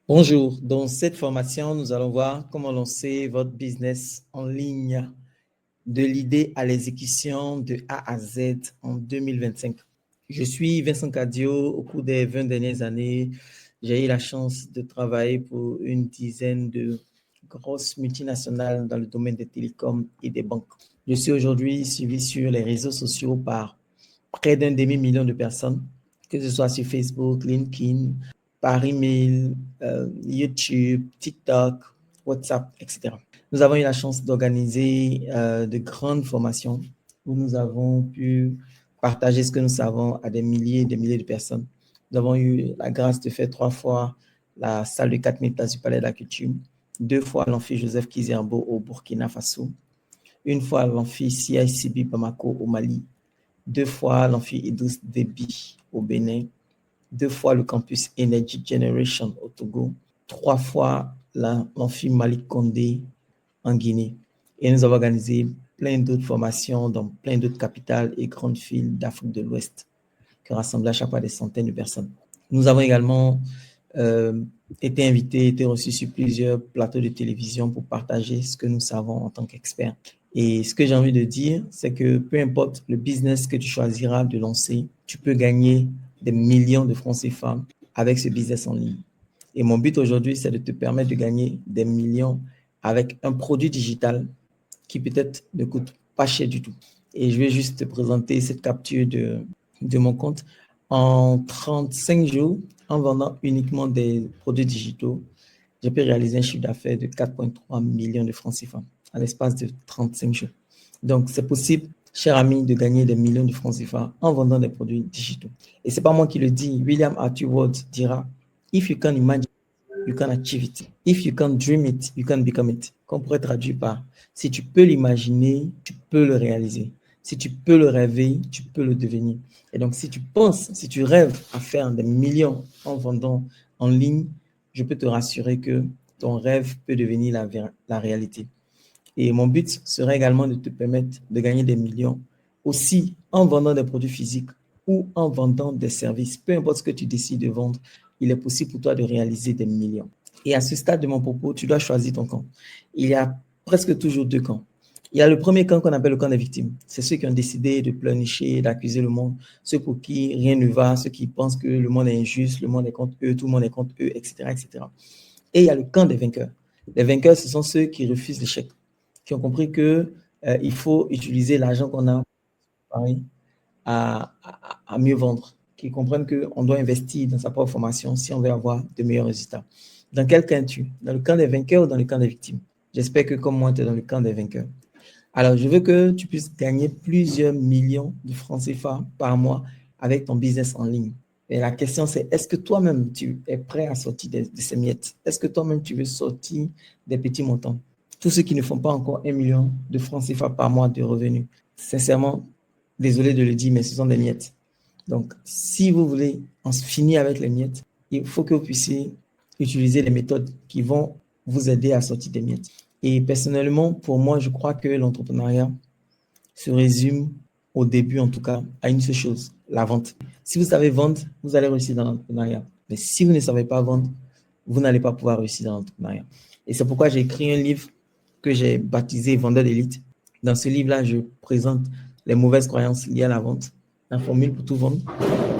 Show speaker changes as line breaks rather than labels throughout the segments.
Bonjour, dans cette formation, nous allons voir comment lancer votre business en ligne de l'idée à l'exécution de A à Z en 2025. Je suis Vincent Cadio. Au cours des 20 dernières années, j'ai eu la chance de travailler pour une dizaine de grosses multinationales dans le domaine des télécoms et des banques. Je suis aujourd'hui suivi sur les réseaux sociaux par près d'un demi-million de personnes, que ce soit sur Facebook, LinkedIn, par email, YouTube, TikTok, WhatsApp, etc. Nous avons eu la chance d'organiser de grandes formations où nous avons pu partager ce que nous savons à des milliers et des milliers de personnes. Nous avons eu la grâce de faire 3 fois la salle de 4000 places du Palais de la Culture, 2 fois l'amphi Joseph Kizerbo au Burkina Faso, 1 fois l'amphi CICB Bamako au Mali, 2 fois l'amphi Idriss Déby au Bénin, 2 fois le campus Energy Generation au Togo, 3 fois l'amphi Malik Condé en Guinée. Et nous avons organisé plein d'autres formations dans plein d'autres capitales et grandes villes d'Afrique de l'Ouest qui rassemblaient à chaque fois des centaines de personnes. Nous avons également été invités, été reçus sur plusieurs plateaux de télévision pour partager ce que nous savons en tant qu'experts. Et ce que j'ai envie de dire, c'est que peu importe le business que tu choisiras de lancer, tu peux gagner des millions de francs CFA avec ce business en ligne. Et mon but aujourd'hui, c'est de te permettre de gagner des millions avec un produit digital qui peut-être ne coûte pas cher du tout. Et je vais juste te présenter cette capture de mon compte. En 35 jours, en vendant uniquement des produits digitaux, j'ai pu réaliser un chiffre d'affaires de 4,3 millions de francs CFA à l'espace de 35 jours. Donc, c'est possible, cher ami, de gagner des millions de francs CFA en vendant des produits digitaux. Et ce n'est pas moi qui le dis. William Arthur Ward dira, if you can imagine, you can achieve it. If you can dream it, you can become it. Qu'on pourrait traduire par, si tu peux l'imaginer, tu peux le réaliser. Si tu peux le rêver, tu peux le devenir. Et donc, si tu penses, si tu rêves à faire des millions en vendant en ligne, je peux te rassurer que ton rêve peut devenir la réalité. Et mon but serait également de te permettre de gagner des millions aussi en vendant des produits physiques ou en vendant des services. Peu importe ce que tu décides de vendre, il est possible pour toi de réaliser des millions. Et à ce stade de mon propos, tu dois choisir ton camp. Il y a presque toujours 2 camps. Il y a le premier camp qu'on appelle le camp des victimes. C'est ceux qui ont décidé de pleurnicher, d'accuser le monde, ceux pour qui rien ne va, ceux qui pensent que le monde est injuste, le monde est contre eux, tout le monde est contre eux, etc., etc. Et il y a le camp des vainqueurs. Les vainqueurs, ce sont ceux qui refusent l'échec, qui ont compris que il faut utiliser l'argent qu'on a à mieux vendre, qui comprennent qu'on doit investir dans sa propre formation si on veut avoir de meilleurs résultats. Dans quel camp es-tu? Dans le camp des vainqueurs ou dans le camp des victimes? J'espère que comme moi, tu es dans le camp des vainqueurs. Alors, je veux que tu puisses gagner plusieurs millions de francs CFA par mois avec ton business en ligne. Et la question, c'est est-ce que toi-même, tu es prêt à sortir de ces miettes? Est-ce que toi-même, tu veux sortir des petits montants? Tous ceux qui ne font pas encore 1 million de francs CFA par mois de revenus, sincèrement, désolé de le dire, mais ce sont des miettes. Donc, si vous voulez en finir avec les miettes, il faut que vous puissiez utiliser les méthodes qui vont vous aider à sortir des miettes. Et personnellement, pour moi, je crois que l'entrepreneuriat se résume, au début en tout cas, à une seule chose, la vente. Si vous savez vendre, vous allez réussir dans l'entrepreneuriat. Mais si vous ne savez pas vendre, vous n'allez pas pouvoir réussir dans l'entrepreneuriat. Et c'est pourquoi j'ai écrit un livre que j'ai baptisé Vendeur d'élite. Dans ce livre-là, je présente les mauvaises croyances liées à la vente, la formule pour tout vendre,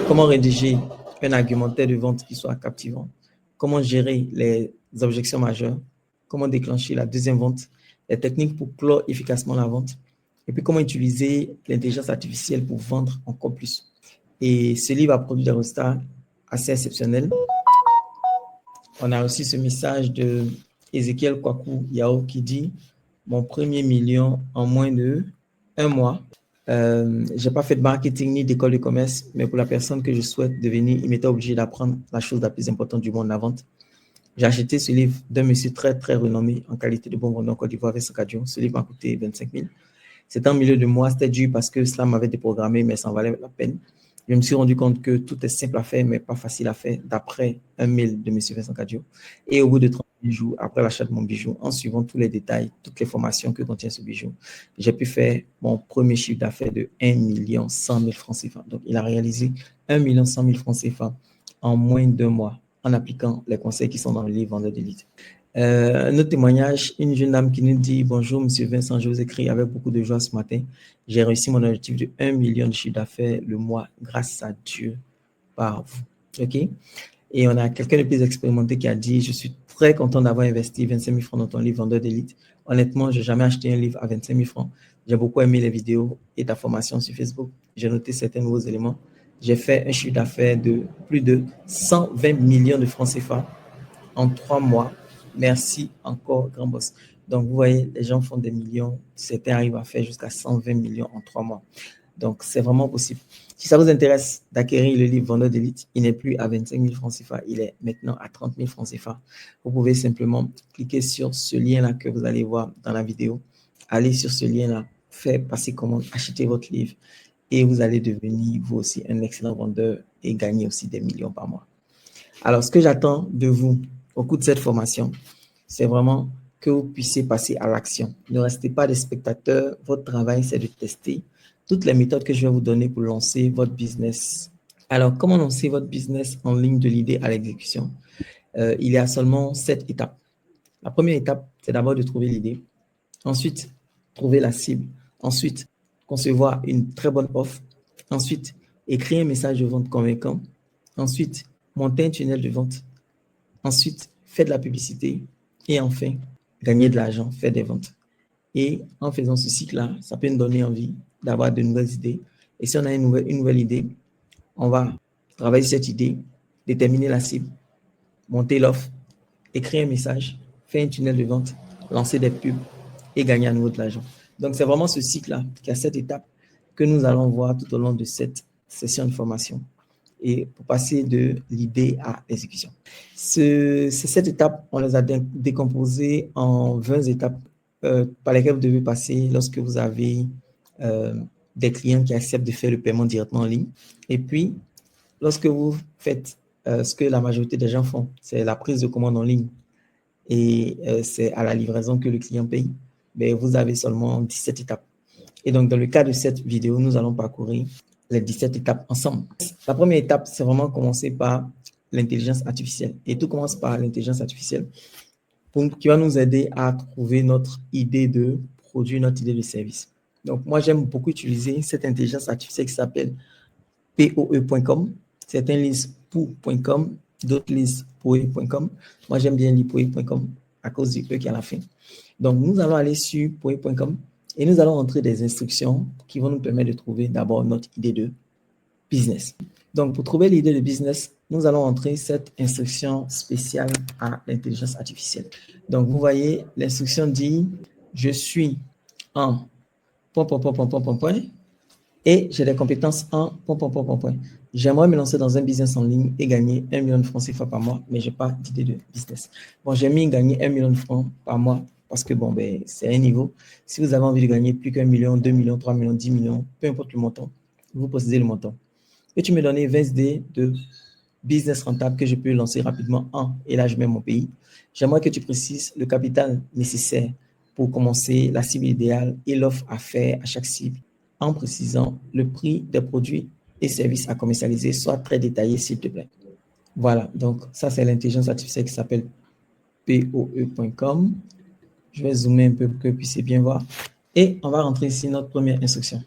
comment rédiger un argumentaire de vente qui soit captivant, comment gérer les objections majeures, comment déclencher la deuxième vente, les techniques pour clore efficacement la vente, et puis comment utiliser l'intelligence artificielle pour vendre encore plus. Et ce livre a produit des résultats assez exceptionnels. On a aussi ce message de Ezekiel Kwaku Yao qui dit « Mon premier million en moins de 1 mois ». Je n'ai pas fait de marketing ni d'école de commerce, mais pour la personne que je souhaite devenir, il m'était obligé d'apprendre la chose la plus importante du monde, la vente. J'ai acheté ce livre d'un monsieur très, très renommé en qualité de bon vendeur en Côte d'Ivoire, Vincent Cadio. Ce livre m'a coûté 25 000. C'était en milieu de mois, c'était dur parce que cela m'avait déprogrammé, mais ça en valait la peine. Je me suis rendu compte que tout est simple à faire, mais pas facile à faire, d'après un mail de M. Vincent Cadio. Et au bout de 30 jours, après l'achat de mon bijou, en suivant tous les détails, toutes les formations que contient ce bijou, j'ai pu faire mon premier chiffre d'affaires de 1 100 000 francs CFA. Donc, il a réalisé 1 100 000 francs CFA en moins d'1 mois en appliquant les conseils qui sont dans le livre Vendeur d'élite. Un autre témoignage, une jeune dame qui nous dit « Bonjour, monsieur Vincent, je vous écris avec beaucoup de joie ce matin. J'ai réussi mon objectif de 1 million de chiffre d'affaires le mois grâce à Dieu par vous. » OK? Et on a quelqu'un de plus expérimenté qui a dit « Je suis très content d'avoir investi 25 000 francs dans ton livre Vendeur d'élite. Honnêtement, je n'ai jamais acheté un livre à 25 000 francs. J'ai beaucoup aimé les vidéos et ta formation sur Facebook. J'ai noté certains nouveaux éléments. J'ai fait un chiffre d'affaires de plus de 120 millions de francs CFA en 3 mois. Merci encore, grand boss. » Donc, vous voyez, les gens font des millions. Certains arrivent à faire jusqu'à 120 millions en 3 mois. Donc, c'est vraiment possible. Si ça vous intéresse d'acquérir le livre Vendeur d'élite, il n'est plus à 25 000 francs CFA, il est maintenant à 30 000 francs CFA. Vous pouvez simplement cliquer sur ce lien-là que vous allez voir dans la vidéo. Allez sur ce lien-là, faire passer commande, acheter votre livre et vous allez devenir vous aussi un excellent vendeur et gagner aussi des millions par mois. Alors, ce que j'attends de vous au cours de cette formation, c'est vraiment que vous puissiez passer à l'action. Ne restez pas des spectateurs. Votre travail, c'est de tester toutes les méthodes que je vais vous donner pour lancer votre business. Alors, comment lancer votre business en ligne de l'idée à l'exécution? Il y a seulement 7 étapes. La première étape, c'est d'abord de trouver l'idée. Ensuite, trouver la cible. Ensuite, concevoir une très bonne offre. Ensuite, écrire un message de vente convaincant. Ensuite, monter un tunnel de vente. Ensuite, faire de la publicité. Et enfin, gagner de l'argent, faire des ventes. Et en faisant ce cycle-là, ça peut nous donner envie d'avoir de nouvelles idées. Et si on a une nouvelle idée, on va travailler cette idée, déterminer la cible, monter l'offre, écrire un message, faire un tunnel de vente, lancer des pubs et gagner à nouveau de l'argent. Donc, c'est vraiment ce cycle-là qui a 7 étapes que nous allons voir tout au long de cette session de formation et pour passer de l'idée à l'exécution. Ces 7 étapes, on les a décomposées en 20 étapes par lesquelles vous devez passer lorsque vous avez des clients qui acceptent de faire le paiement directement en ligne. Et puis, lorsque vous faites ce que la majorité des gens font, c'est la prise de commande en ligne et c'est à la livraison que le client paye, mais vous avez seulement 17 étapes. Et donc, dans le cas de cette vidéo, nous allons parcourir les 17 étapes ensemble. La première étape, c'est vraiment commencer par l'intelligence artificielle. Et tout commence par l'intelligence artificielle qui va nous aider à trouver notre idée de produit, notre idée de service. Donc, moi, j'aime beaucoup utiliser cette intelligence artificielle qui s'appelle POE.com. Certains lisent POE.com, d'autres lisent POE.com. Moi, j'aime bien lire POE.com à cause du E qui est à la fin. Donc, nous allons aller sur POE.com et nous allons entrer des instructions qui vont nous permettre de trouver d'abord notre idée de business. Donc, pour trouver l'idée de business, nous allons entrer cette instruction spéciale à l'intelligence artificielle. Donc, vous voyez, l'instruction dit « Je suis en et j'ai des compétences en J'aimerais me lancer dans un business en ligne et gagner 1 million de francs CFA par mois, mais je n'ai pas d'idée de business. » Bon, j'ai mis gagner 1 million de francs par mois parce que bon, ben, c'est un niveau. Si vous avez envie de gagner plus qu'1 million, 2 millions, 3 millions, 10 millions, peu importe le montant, vous possédez le montant. Et tu me donnes 20 idées de business rentable que je peux lancer rapidement en, et là je mets mon pays. J'aimerais que tu précises le capital nécessaire pour commencer, la cible idéale et l'offre à faire à chaque cible, en précisant le prix des produits et services à commercialiser, soit très détaillé s'il te plaît. Voilà, donc ça c'est l'intelligence artificielle qui s'appelle POE.com. Je vais zoomer un peu pour que vous puissiez bien voir. Et on va rentrer ici notre première instruction.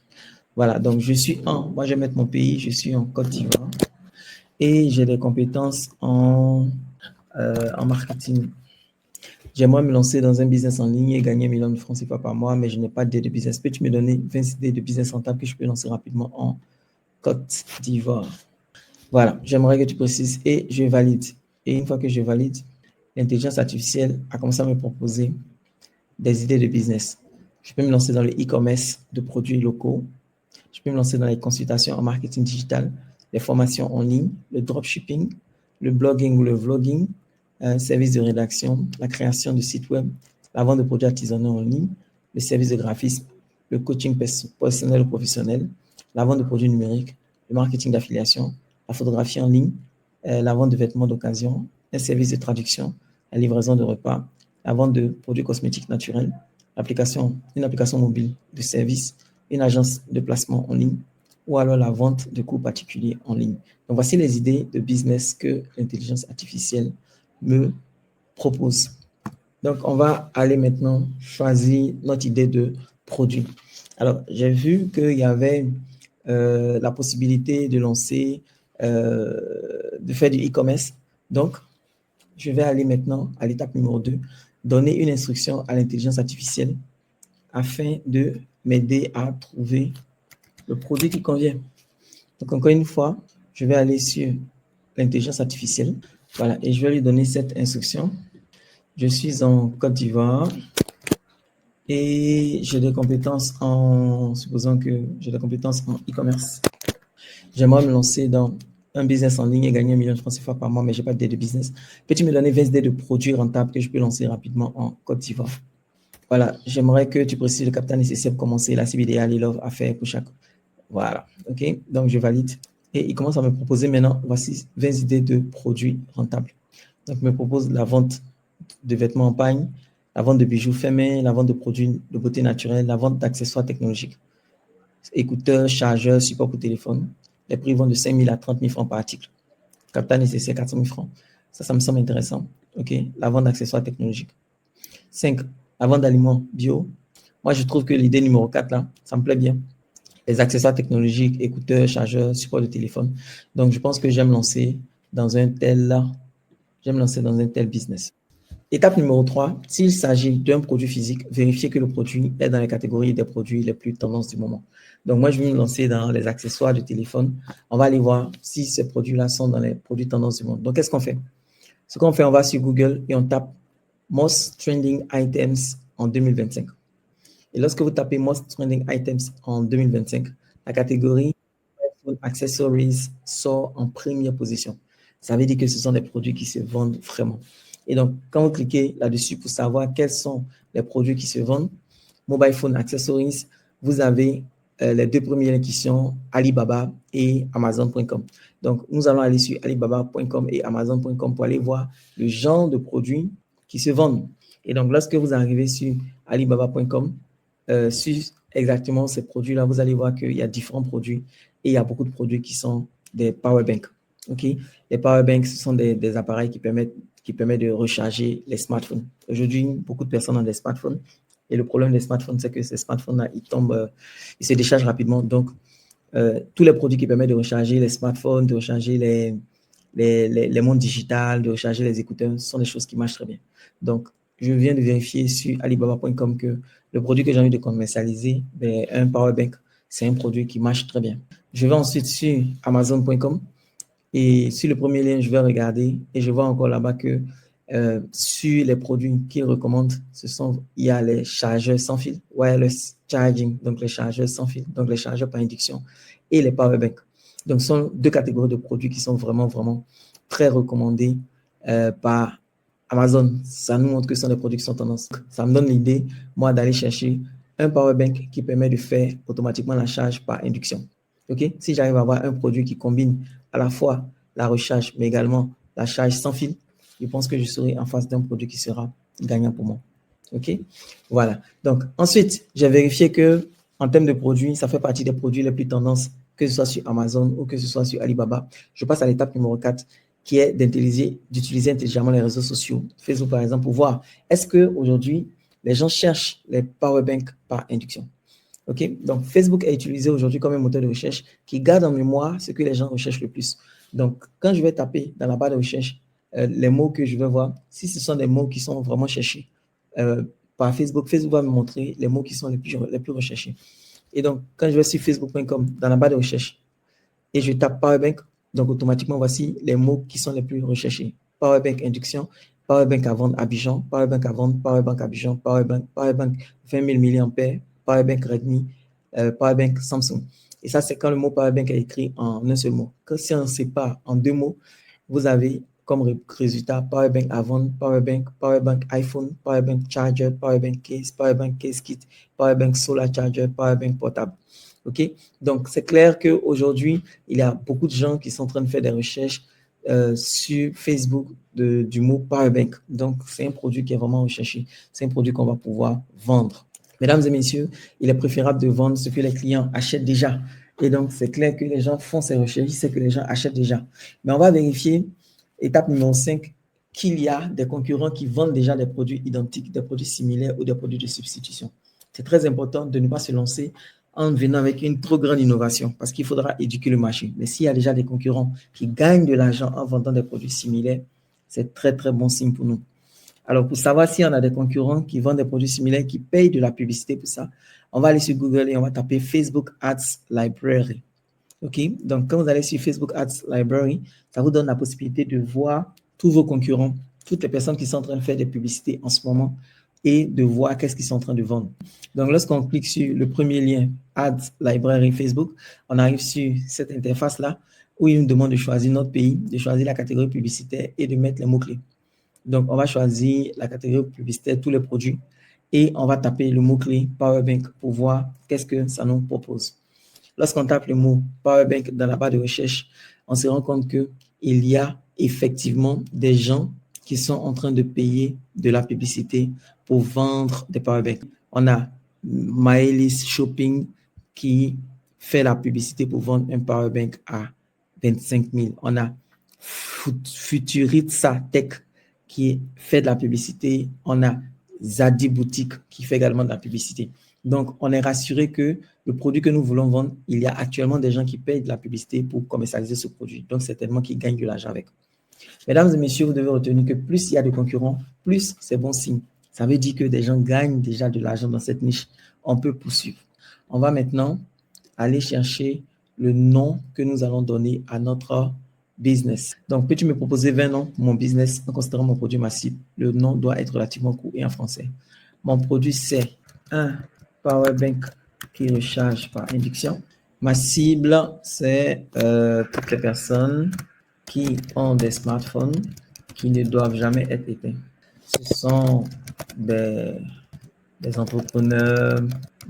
Voilà, donc je suis moi je vais mettre mon pays, je suis en Côte d'Ivoire et j'ai des compétences en marketing. J'aimerais me lancer dans un business en ligne et gagner 1 million de francs CFA par mois, mais je n'ai pas d'idée de business. Peux-tu me donner 20 idées de business rentable que je peux lancer rapidement en Côte d'Ivoire? Voilà, j'aimerais que tu précises et je valide. Et une fois que je valide, l'intelligence artificielle a commencé à me proposer des idées de business. Je peux me lancer dans le e-commerce de produits locaux. Je peux me lancer dans les consultations en marketing digital, les formations en ligne, le dropshipping, le blogging ou le vlogging, un service de rédaction, la création de sites web, la vente de produits artisanaux en ligne, le service de graphisme, le coaching personnel ou professionnel, la vente de produits numériques, le marketing d'affiliation, la photographie en ligne, la vente de vêtements d'occasion, un service de traduction, la livraison de repas, la vente de produits cosmétiques naturels, une application mobile de service, une agence de placement en ligne, ou alors la vente de cours particuliers en ligne. Donc, voici les idées de business que l'intelligence artificielle me propose. Donc, on va aller maintenant choisir notre idée de produit. Alors, j'ai vu qu'il y avait la possibilité de lancer, de faire du e-commerce. Donc, je vais aller maintenant à l'étape numéro 2, donner une instruction à l'intelligence artificielle afin de m'aider à trouver le produit qui convient. Donc, encore une fois, je vais aller sur l'intelligence artificielle. Voilà, et je vais lui donner cette instruction. Je suis en Côte d'Ivoire et j'ai des compétences supposons que j'ai des compétences en e-commerce. J'aimerais me lancer dans un business en ligne et gagner 1 million de francs CFA par mois, mais je n'ai pas d'idée de business. Peux-tu me donner 20 idées de produits rentables que je peux lancer rapidement en Côte d'Ivoire? Voilà, j'aimerais que tu précises le capital nécessaire pour commencer, la cible idéale et l'offre à faire pour chaque. Voilà, ok, donc je valide. Et il commence à me proposer maintenant, voici 20 idées de produits rentables. Donc, il me propose la vente de vêtements en pagne, la vente de bijoux faits main, la vente de produits de beauté naturelle, la vente d'accessoires technologiques, écouteurs, chargeurs, support pour téléphone. Les prix vont de 5 000 à 30 000 francs par article. Capital nécessaire, 400 000 francs. Ça me semble intéressant. OK. La vente d'accessoires technologiques. 5. La vente d'aliments bio. Moi, je trouve que l'idée numéro 4, là, ça me plaît bien. Les accessoires technologiques, écouteurs, chargeurs, support de téléphone. Donc, je pense que j'aime lancer dans un tel business. Étape numéro 3, s'il s'agit d'un produit physique, vérifiez que le produit est dans les catégories des produits les plus tendances du moment. Donc, moi, je vais me lancer dans les accessoires de téléphone. On va aller voir si ces produits-là sont dans les produits tendances du monde. Donc, qu'est-ce qu'on fait? Ce qu'on fait, on va sur Google et on tape Most Trending Items en 2025. Et lorsque vous tapez Most Trending Items en 2025, la catégorie iPhone Accessories sort en première position. Ça veut dire que ce sont des produits qui se vendent vraiment. Et donc, quand vous cliquez là-dessus pour savoir quels sont les produits qui se vendent, Mobile Phone Accessories, vous avez les deux premiers qui sont Alibaba et Amazon.com. Donc, nous allons aller sur Alibaba.com et Amazon.com pour aller voir le genre de produits qui se vendent. Et donc, lorsque vous arrivez sur Alibaba.com, sur exactement ces produits-là, vous allez voir qu'il y a différents produits et il y a beaucoup de produits qui sont des powerbanks. Okay? Les powerbanks, ce sont des appareils qui permettent de recharger les smartphones. Aujourd'hui, beaucoup de personnes ont des smartphones et le problème des smartphones, c'est que ces smartphones-là, ils se déchargent rapidement. Donc, tous les produits qui permettent de recharger les smartphones, de recharger les montres digitales, de recharger les écouteurs, ce sont des choses qui marchent très bien. Donc, je viens de vérifier sur Alibaba.com que le produit que j'ai envie de commercialiser, un powerbank, c'est un produit qui marche très bien. Je vais ensuite sur Amazon.com et sur le premier lien, je vais regarder et je vois encore là-bas que sur les produits qu'ils recommandent, il y a les chargeurs sans fil, wireless charging, donc les chargeurs sans fil, donc les chargeurs par induction et les powerbanks. Donc, ce sont deux catégories de produits qui sont vraiment, vraiment très recommandés par Amazon. Ça nous montre que ce sont des produits qui sont tendance. Ça me donne l'idée, moi, d'aller chercher un powerbank qui permet de faire automatiquement la charge par induction. Okay? Si j'arrive à avoir un produit qui combine à la fois la recharge, mais également la charge sans fil, je pense que je serai en face d'un produit qui sera gagnant pour moi. OK? Voilà. Donc, ensuite, j'ai vérifié que en termes de produits, ça fait partie des produits les plus tendances, que ce soit sur Amazon ou que ce soit sur Alibaba. Je passe à l'étape numéro 4, qui est d'utiliser intelligemment les réseaux sociaux, Facebook par exemple, pour voir est-ce qu'aujourd'hui, les gens cherchent les powerbanks par induction. OK? Donc, Facebook est utilisé aujourd'hui comme un moteur de recherche qui garde en mémoire ce que les gens recherchent le plus. Donc, quand je vais taper dans la barre de recherche les mots que je veux voir, si ce sont des mots qui sont vraiment cherchés par Facebook, Facebook va me montrer les mots qui sont les plus recherchés. Et donc, quand je vais sur facebook.com dans la barre de recherche et je tape Powerbank, donc automatiquement, voici les mots qui sont les plus recherchés. Powerbank induction, Powerbank à vendre Abidjan, Powerbank à vendre, Powerbank Abidjan, Powerbank 20 000 mAh, Powerbank Redmi, Powerbank Samsung. Et ça, c'est quand le mot Powerbank est écrit en un seul mot. Si on ne sait pas en deux mots, vous avez comme résultat Powerbank à vendre, Powerbank iPhone, Powerbank Charger, Powerbank Case Kit, Powerbank Solar Charger, Powerbank portable. OK? Donc, c'est clair qu'aujourd'hui, il y a beaucoup de gens qui sont en train de faire des recherches sur Facebook du mot Powerbank. Donc, c'est un produit qui est vraiment recherché. C'est un produit qu'on va pouvoir vendre. Mesdames et messieurs, il est préférable de vendre ce que les clients achètent déjà Et donc, c'est clair que les gens font ces recherches, c'est que les gens achètent déjà. Mais on va vérifier, étape numéro 5, qu'il y a des concurrents qui vendent déjà des produits identiques, des produits similaires ou des produits de substitution. C'est très important de ne pas se lancer en venant avec une trop grande innovation parce qu'il faudra éduquer le marché. Mais s'il y a déjà des concurrents qui gagnent de l'argent en vendant des produits similaires, c'est très, très bon signe pour nous. Alors, pour savoir si on a des concurrents qui vendent des produits similaires, qui payent de la publicité pour ça, on va aller sur Google et on va taper Facebook Ads Library. OK? Donc, quand vous allez sur Facebook Ads Library, ça vous donne la possibilité de voir tous vos concurrents, toutes les personnes qui sont en train de faire des publicités en ce moment et de voir qu'est-ce qu'ils sont en train de vendre. Donc, lorsqu'on clique sur le premier lien Ads Library Facebook, on arrive sur cette interface-là où il nous demande de choisir notre pays, de choisir la catégorie publicitaire et de mettre les mots-clés. Donc, on va choisir la catégorie publicitaire, tous les produits, et on va taper le mot-clé Powerbank pour voir qu'est-ce que ça nous propose. Lorsqu'on tape le mot Powerbank dans la barre de recherche, on se rend compte qu'il y a effectivement des gens qui sont en train de payer de la publicité pour vendre des Powerbanks. On a Maëlys Shopping qui fait la publicité pour vendre un Powerbank à 25 000. On a Futuritsa Tech qui fait de la publicité. On a Zadi Boutique qui fait également de la publicité. Donc, on est rassuré que le produit que nous voulons vendre, il y a actuellement des gens qui payent de la publicité pour commercialiser ce produit. Donc, certainement qu'ils gagnent de l'argent avec. Mesdames et messieurs, vous devez retenir que plus il y a de concurrents, plus c'est bon signe. Ça veut dire que des gens gagnent déjà de l'argent dans cette niche. On peut poursuivre. On va maintenant aller chercher le nom que nous allons donner à notre business. Donc, peux-tu me proposer 20 noms pour mon business en considérant mon produit massif? Le nom doit être relativement court et en français. Mon produit, c'est un Powerbank qui recharge par induction. Ma cible, c'est toutes les personnes qui ont des smartphones qui ne doivent jamais être éteints. Ce sont des entrepreneurs,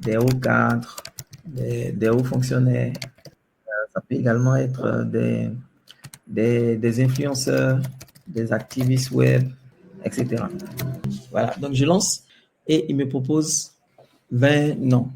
des hauts cadres, des hauts fonctionnaires. Ça peut également être des influenceurs, des activistes web, etc. Voilà, donc je lance et il me propose 20 noms.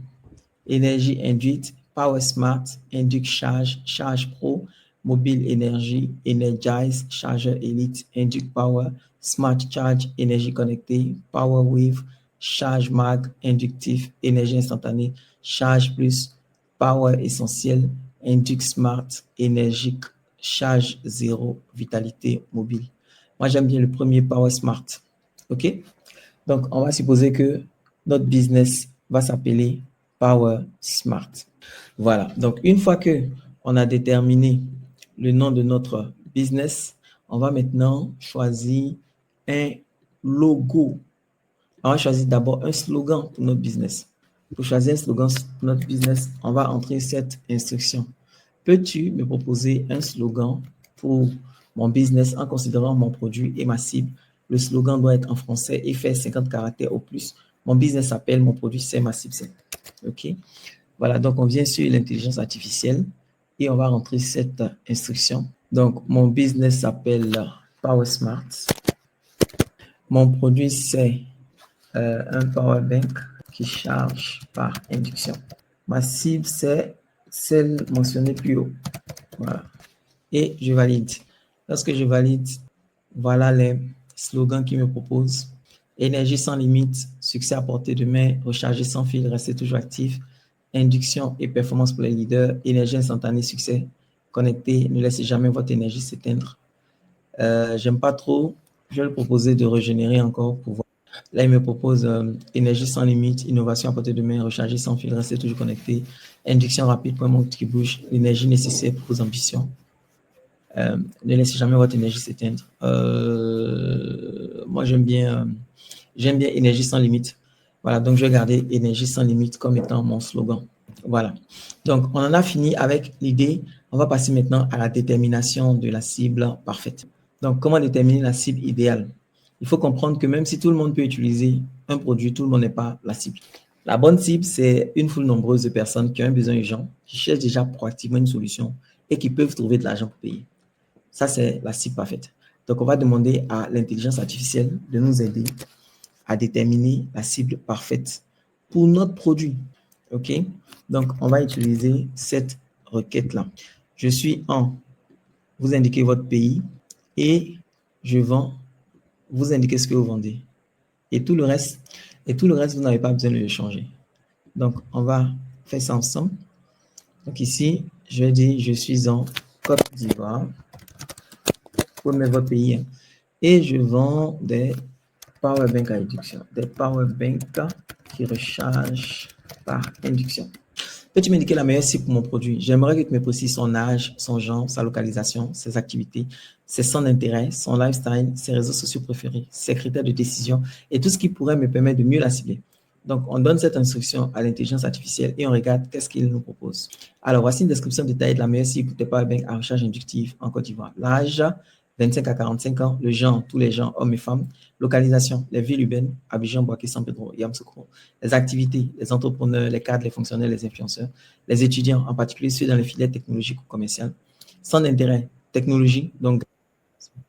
Énergie induite, Power Smart, Induc Charge, Charge Pro, Mobile Énergie, Energize, Chargeur Elite, Induc Power, Smart Charge, Énergie connectée, Power Wave, Charge Mag, Inductif, Énergie instantanée, Charge Plus, Power Essentiel, Induc Smart, Énergique, Charge Zéro, Vitalité Mobile. Moi, j'aime bien le premier Power Smart. OK? Donc, on va supposer que notre business va s'appeler Power Smart. Voilà. Donc, une fois que on a déterminé le nom de notre business, on va maintenant choisir un logo. On va choisir d'abord un slogan pour notre business. Pour choisir un slogan pour notre business, on va entrer cette instruction. Peux-tu me proposer un slogan pour mon business en considérant mon produit et ma cible? Le slogan doit être en français et faire 50 caractères au plus. Mon business s'appelle, mon produit c'est, ma cible c'est. OK? Voilà, donc on vient sur l'intelligence artificielle et on va rentrer cette instruction. Donc, mon business s'appelle Power Smart. Mon produit c'est un power bank qui charge par induction. Ma cible c'est celle mentionnée plus haut. Voilà. Et je valide. Lorsque je valide, voilà les slogans qu'il me propose. Énergie sans limite, succès à portée de main, recharger sans fil, rester toujours actif, induction et performance pour les leaders, énergie instantanée, succès connecté, ne laissez jamais votre énergie s'éteindre. J'aime pas trop, je vais le proposer de régénérer encore pour voir. Là, il me propose énergie sans limite, innovation à portée de main, recharger sans fil, rester toujours connecté, induction rapide, point montre qui bouge, l'énergie nécessaire pour vos ambitions. Ne laissez jamais votre énergie s'éteindre. Moi, j'aime bien énergie sans limite. Voilà, donc je vais garder énergie sans limite comme étant mon slogan. Voilà. Donc, on en a fini avec l'idée. On va passer maintenant à la détermination de la cible parfaite. Donc, comment déterminer la cible idéale? Il faut comprendre que même si tout le monde peut utiliser un produit, tout le monde n'est pas la cible. La bonne cible, c'est une foule nombreuse de personnes qui ont un besoin urgent, qui cherchent déjà proactivement une solution et qui peuvent trouver de l'argent pour payer. Ça, c'est la cible parfaite. Donc, on va demander à l'intelligence artificielle de nous aider à déterminer la cible parfaite pour notre produit. OK? Donc, on va utiliser cette requête-là. Je suis en, vous indiquez votre pays et je vends, vous indiquez ce que vous vendez. Et tout le reste, vous n'avez pas besoin de le changer. Donc, on va faire ça ensemble. Donc ici, je vais dire, je suis en Côte d'Ivoire. Vous mettez votre pays. Et je vends des powerbanks à induction. Des powerbanks qui rechargent par induction. Peux-tu m'indiquer la meilleure cible pour mon produit? J'aimerais que tu me précises son âge, son genre, sa localisation, ses activités, ses centres d'intérêt, son lifestyle, ses réseaux sociaux préférés, ses critères de décision et tout ce qui pourrait me permettre de mieux la cibler. Donc, on donne cette instruction à l'intelligence artificielle et on regarde qu'est-ce qu'il nous propose. Alors, voici une description détaillée de la meilleure cible pour tes powerbanks à recharge inductive en Côte d'Ivoire. L'âge, 25 à 45 ans. Le genre, tous les genres, hommes et femmes. Localisation, les villes urbaines, Abidjan, Boaké, San Pedro, Yamoussoukro. Les activités, les entrepreneurs, les cadres, les fonctionnaires, les influenceurs. Les étudiants, en particulier ceux dans les filières technologiques ou commerciales. Centre d'intérêt, technologie, donc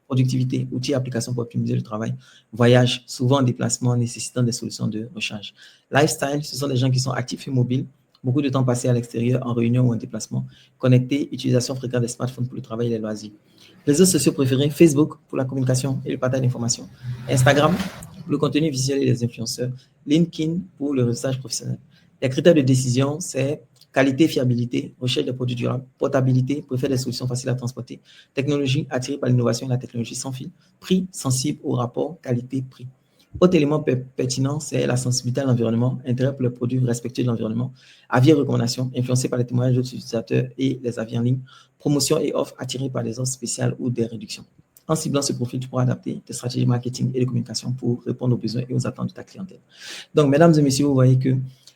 productivité, outils, applications pour optimiser le travail. Voyage, souvent en déplacement, nécessitant des solutions de recharge. Lifestyle, ce sont des gens qui sont actifs et mobiles, beaucoup de temps passé à l'extérieur, en réunion ou en déplacement. Connectés, utilisation fréquente des smartphones pour le travail et les loisirs. Réseaux sociaux préférés, Facebook pour la communication et le partage d'informations. Instagram pour le contenu visuel et les influenceurs. LinkedIn pour le réseautage professionnel. Les critères de décision, c'est qualité, fiabilité, recherche de produits durables, portabilité, préfère des solutions faciles à transporter, technologie attirée par l'innovation et la technologie sans fil, prix sensible au rapport qualité-prix. Autre élément pertinent, c'est la sensibilité à l'environnement, intérêt pour les produits respectueux de l'environnement, avis et recommandations, influencés par les témoignages d'autres utilisateurs et les avis en ligne, promotion et offres attirées par des offres spéciales ou des réductions. En ciblant ce profil, tu pourras adapter tes stratégies de marketing et de communication pour répondre aux besoins et aux attentes de ta clientèle. Donc, mesdames et messieurs, vous voyez que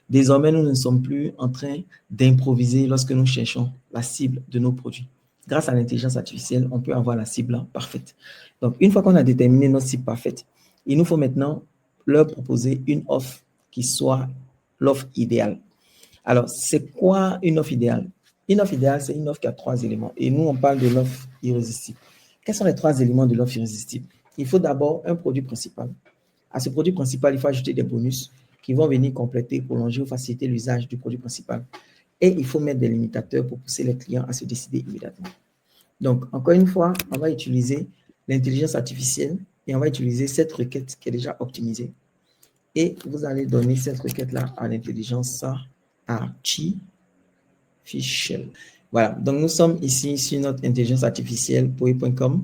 désormais, nous ne sommes plus en train d'improviser lorsque nous cherchons la cible de nos produits. Grâce à l'intelligence artificielle, on peut avoir la cible parfaite. Donc, une fois qu'on a déterminé notre cible parfaite, il nous faut maintenant leur proposer une offre qui soit l'offre idéale. Alors, c'est quoi une offre idéale? Une offre idéale, c'est une offre qui a 3 éléments. Et nous, on parle de l'offre irrésistible. Quels sont les 3 éléments de l'offre irrésistible? Il faut d'abord un produit principal. À ce produit principal, il faut ajouter des bonus qui vont venir compléter, prolonger ou faciliter l'usage du produit principal. Et il faut mettre des limitateurs pour pousser les clients à se décider immédiatement. Donc, encore une fois, on va utiliser l'intelligence artificielle et on va utiliser cette requête qui est déjà optimisée. Et vous allez donner cette requête-là à l'intelligence artificielle. Voilà, donc nous sommes ici sur notre intelligence artificielle Poe.com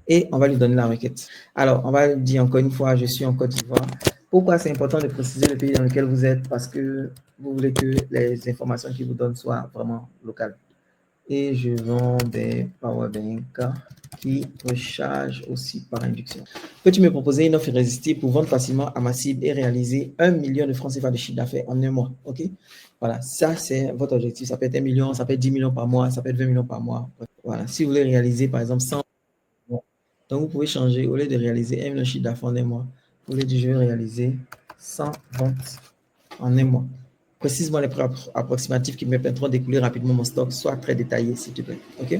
et on va lui donner la requête. Alors, on va lui dire encore une fois, je suis en Côte d'Ivoire. Pourquoi c'est important de préciser le pays dans lequel vous êtes? Parce que vous voulez que les informations qu'il vous donne soient vraiment locales. Et je vends des powerbanks qui rechargent aussi par induction. Peux-tu me proposer une offre irrésistible pour vendre facilement à ma cible et réaliser 1 million de francs CFA de chiffre d'affaires en un mois? OK? Voilà, ça c'est votre objectif. Ça peut être 1 million, ça peut être 10 millions par mois, ça peut être 20 millions par mois. Voilà, si vous voulez réaliser par exemple 100, donc vous pouvez changer, au lieu de réaliser 1 million de chiffre d'affaires en un mois, vous voulez dire je vais réaliser 100 ventes en un mois. Précise-moi les prix approximatifs qui me permettront d'écouler rapidement mon stock, soit très détaillé, s'il te plaît. OK?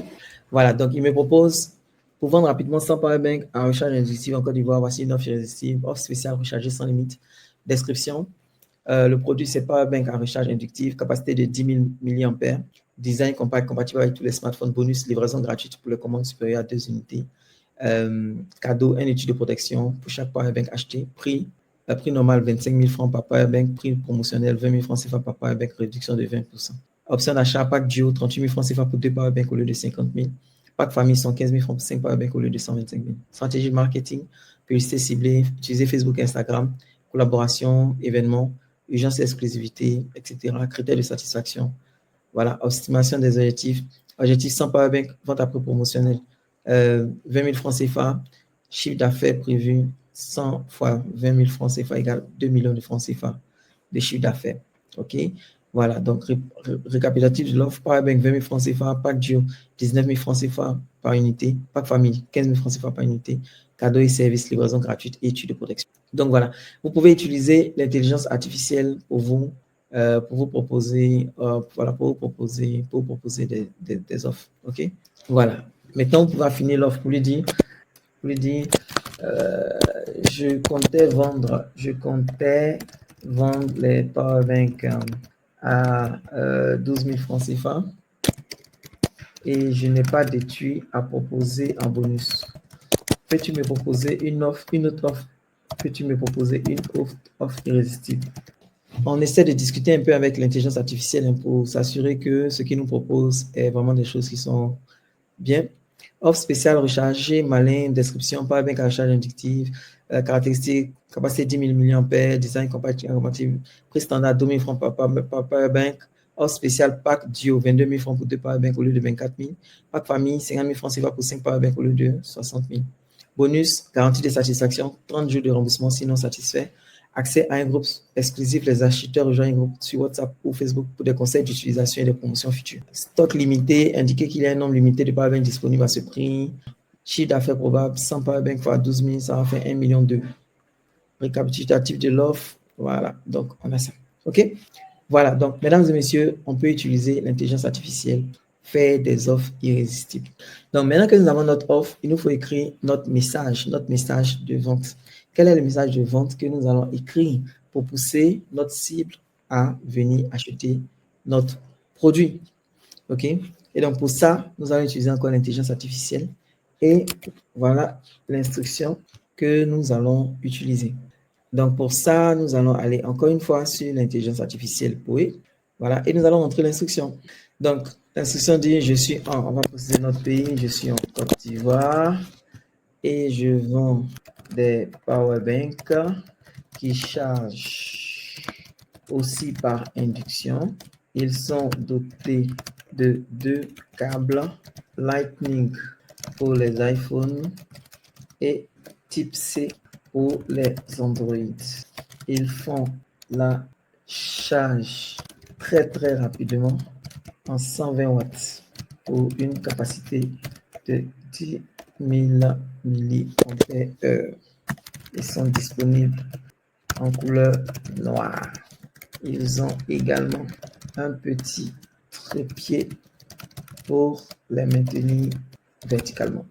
Voilà, donc il me propose, pour vendre rapidement 100 powerbanks à recharge inductive en Côte d'Ivoire, voici une offre irrésistible, offre spéciale rechargée sans limite. Description, le produit, c'est powerbank à recharge inductive, capacité de 10 000 mAh, design compatible avec tous les smartphones, bonus, livraison gratuite pour les commandes supérieures à 2 unités, cadeau, un outil de protection pour chaque powerbank acheté, prix normal 25 000 francs par powerbank, prix promotionnel 20 000 francs CFA par powerbank, réduction de 20%. Option d'achat, pack duo, 38 000 francs CFA pour 2 powerbanks au lieu de 50 000. Pack famille, 115 000 francs pour 5 powerbanks au lieu de 125 000. Stratégie de marketing, publicité ciblée, utiliser Facebook et Instagram, collaboration, événements, urgence et exclusivité, etc. Critères de satisfaction. Voilà, estimation des objectifs. Objectif 100 powerbank, vente après promotionnelle, 20 000 francs CFA, chiffre d'affaires prévu 100 fois 20 000 francs CFA égale 2 millions de francs CFA de chiffre d'affaires. OK? Voilà, donc récapitulatif de l'offre, powerbank 20 000 francs CFA, pack duo 19 000 francs CFA par unité, pack famille 15 000 francs CFA par unité, cadeaux et services, livraison gratuite et études de protection. Donc voilà, vous pouvez utiliser l'intelligence artificielle pour vous proposer, des offres. OK? Voilà. Maintenant, vous pouvez affiner l'offre pour lui dire, je comptais vendre les powerbanks à 12 000 francs CFA. et je n'ai pas d'étui à proposer en bonus. Peux-tu me proposer une autre offre? Peux-tu me proposer une offre irrésistible? On essaie de discuter un peu avec l'intelligence artificielle pour s'assurer que ce qu'il nous propose est vraiment des choses qui sont bien. Offre spéciale rechargée, malin, description, powerbank à recharge inductive, caractéristiques, capacité 10 000 mAh, design compatible, prix standard 2 000 francs par powerbank. Offre spéciale pack duo, 22 000 francs pour 2 powerbanks au lieu de 24 000. Pack famille, 50 000 francs CFA pour 5 powerbanks au lieu de 60 000. Bonus, garantie de satisfaction, 30 jours de remboursement sinon satisfait. Accès à un groupe exclusif, les acheteurs rejoignent un groupe sur WhatsApp ou Facebook pour des conseils d'utilisation et des promotions futures. Stock limité, indiquer qu'il y a un nombre limité de powerbanks disponibles à ce prix. Chiffre d'affaires probable, 100 powerbanks fois 12 000, ça va faire 1,2 million. Récapitulatif de l'offre, voilà, donc on a ça. OK? Voilà, donc mesdames et messieurs, on peut utiliser l'intelligence artificielle, faire des offres irrésistibles. Donc maintenant que nous avons notre offre, il nous faut écrire notre message de vente. Quel est le message de vente que nous allons écrire pour pousser notre cible à venir acheter notre produit? OK? Et donc pour ça, nous allons utiliser encore l'intelligence artificielle et voilà l'instruction que nous allons utiliser. Donc pour ça, nous allons aller encore une fois sur l'intelligence artificielle. Oui, voilà, et nous allons montrer l'instruction. Donc l'instruction dit, on va préciser notre pays, je suis en Côte d'Ivoire et je vends des powerbanks qui chargent aussi par induction. Ils sont dotés de 2 câbles Lightning pour les iPhones et type C pour les Android. Ils font la charge très rapidement en 120 watts pour une capacité de 10 000 mAh. Ils sont disponibles en couleur noire. Ils ont également un petit trépied pour les maintenir verticalement.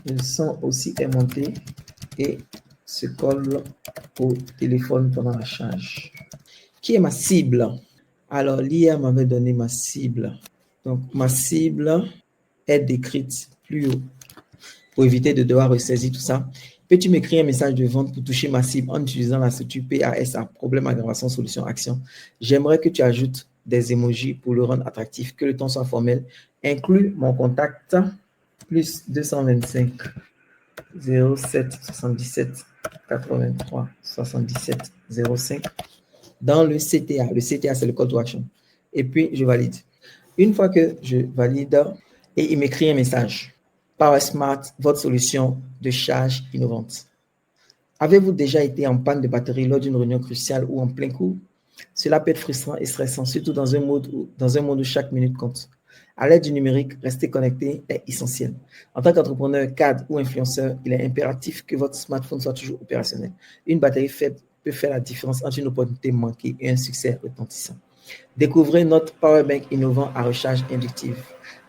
Ils sont aussi aimantés et se collent au téléphone pendant la charge. Qui est ma cible? Alors, l'IA m'avait donné ma cible. Donc, ma cible est décrite plus haut pour éviter de devoir ressaisir tout ça. Peux-tu m'écrire un message de vente pour toucher ma cible en utilisant la structure PASA, problème, aggravation, solution, action? J'aimerais que tu ajoutes des emojis pour le rendre attractif, que le ton soit formel. Inclus mon contact plus 225 07 77 83 77 05 dans le CTA. Le CTA, c'est le call to action. Et puis, je valide. Une fois que je valide, et il m'écrit un message. PowerSmart, votre solution de charge innovante. Avez-vous déjà été en panne de batterie lors d'une réunion cruciale ou en plein cours? Cela peut être frustrant et stressant, surtout dans un monde où chaque minute compte. À l'aide du numérique, rester connecté est essentiel. En tant qu'entrepreneur, cadre ou influenceur, il est impératif que votre smartphone soit toujours opérationnel. Une batterie faible peut faire la différence entre une opportunité manquée et un succès retentissant. Découvrez notre powerbank innovant à recharge inductive.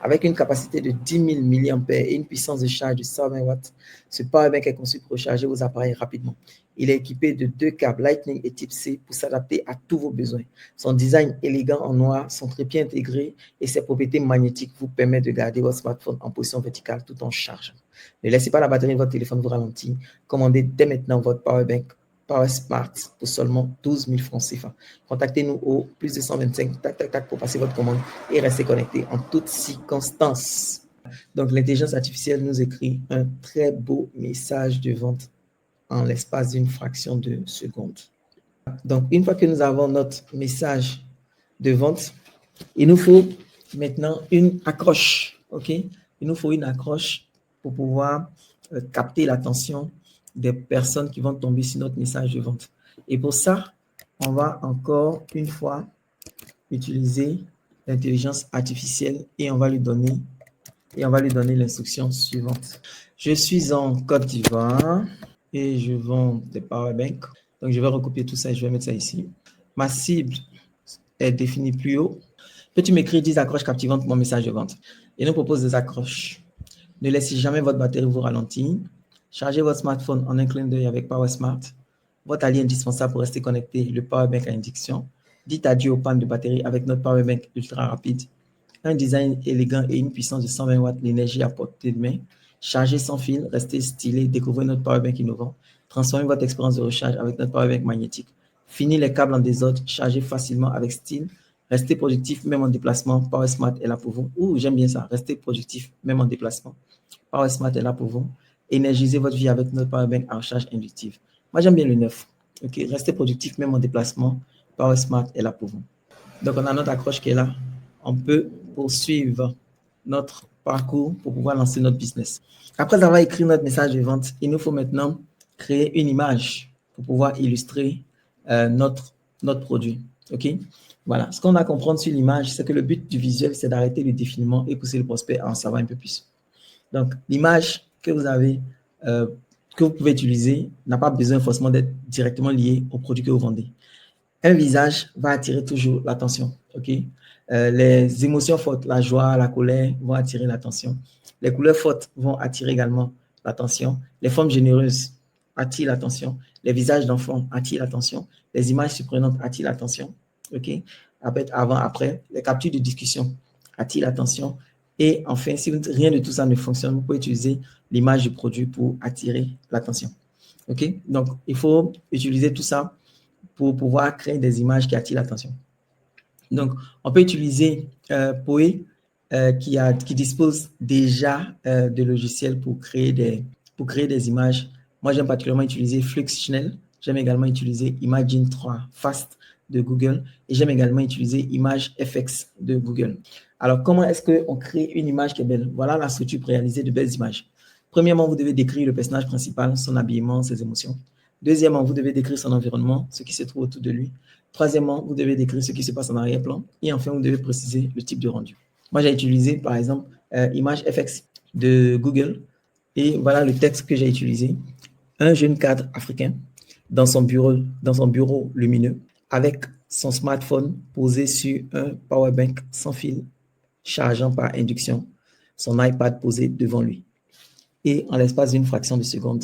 Avec une capacité de 10 000 mAh et une puissance de charge de 120 watts, ce powerbank est conçu pour recharger vos appareils rapidement. Il est équipé de 2 câbles Lightning et type C pour s'adapter à tous vos besoins. Son design élégant en noir, son trépied intégré et ses propriétés magnétiques vous permettent de garder votre smartphone en position verticale tout en chargeant. Ne laissez pas la batterie de votre téléphone vous ralentir. Commandez dès maintenant votre powerbank PowerSmart pour seulement 12 000 francs CFA. Contactez-nous au plus de 125 pour passer votre commande et rester connecté en toutes circonstances. Donc, l'intelligence artificielle nous écrit un très beau message de vente en l'espace d'une fraction de seconde. Donc, une fois que nous avons notre message de vente, il nous faut maintenant une accroche. OK? Il nous faut une accroche pour pouvoir capter l'attention des personnes qui vont tomber sur notre message de vente. Et pour ça, on va encore une fois utiliser l'intelligence artificielle et on va lui donner l'instruction suivante. Je suis en Côte d'Ivoire et je vends des powerbanks. Donc, je vais recopier tout ça et je vais mettre ça ici. Ma cible est définie plus haut. Peux-tu m'écrire 10 accroches captivantes pour mon message de vente? Il nous propose des accroches. Ne laissez jamais votre batterie vous ralentir. Chargez votre smartphone en un clin d'œil avec PowerSmart. Votre allié indispensable pour rester connecté, le powerbank à induction. Dites adieu aux pannes de batterie avec notre powerbank ultra rapide. Un design élégant et une puissance de 120 watts, l'énergie à portée de main. Charger sans fil, rester stylé, découvrir notre powerbank innovant. Transformer votre expérience de recharge avec notre powerbank magnétique. Finir les câbles en désordre, charger facilement avec style. Rester productif même en déplacement. PowerSmart est là pour vous. Ouh, j'aime bien ça. Rester productif même en déplacement. PowerSmart est là pour vous. Énergisez votre vie avec notre powerbank en recharge inductive. Moi, j'aime bien le 9. Ok, restez productif même en déplacement. PowerSmart est là pour vous. Donc, on a notre accroche qui est là. On peut poursuivre notre parcours pour pouvoir lancer notre business. Après avoir écrit notre message de vente, il nous faut maintenant créer une image pour pouvoir illustrer notre produit. OK? Voilà. Ce qu'on a à comprendre sur l'image, c'est que le but du visuel, c'est d'arrêter le défilement et pousser le prospect à en savoir un peu plus. Donc, l'image que vous avez, que vous pouvez utiliser, n'a pas besoin forcément d'être directement liée au produit que vous vendez. Un visage va attirer toujours l'attention. OK? Les émotions fortes, la joie, la colère vont attirer l'attention. Les couleurs fortes vont attirer également l'attention. Les formes généreuses attirent l'attention. Les visages d'enfants attirent l'attention. Les images surprenantes attirent l'attention. OK? Avant, après, les captures de discussion attirent l'attention. Et enfin, si rien de tout ça ne fonctionne, vous pouvez utiliser l'image du produit pour attirer l'attention. OK? Donc, il faut utiliser tout ça pour pouvoir créer des images qui attirent l'attention. Donc, on peut utiliser Poe qui dispose déjà de logiciels pour créer des images. Moi, j'aime particulièrement utiliser FluxChannel. J'aime également utiliser Imagine 3 Fast de Google et j'aime également utiliser Image FX de Google. Alors, comment est-ce qu'on crée une image qui est belle? Voilà la structure pour réaliser de belles images. Premièrement, vous devez décrire le personnage principal, son habillement, ses émotions. Deuxièmement, vous devez décrire son environnement, ce qui se trouve autour de lui. Troisièmement, vous devez décrire ce qui se passe en arrière-plan. Et enfin, vous devez préciser le type de rendu. Moi, j'ai utilisé, par exemple, Image FX de Google. Et voilà le texte que j'ai utilisé. Un jeune cadre africain dans son bureau lumineux avec son smartphone posé sur un powerbank sans fil chargeant par induction, son iPad posé devant lui. Et en l'espace d'une fraction de seconde,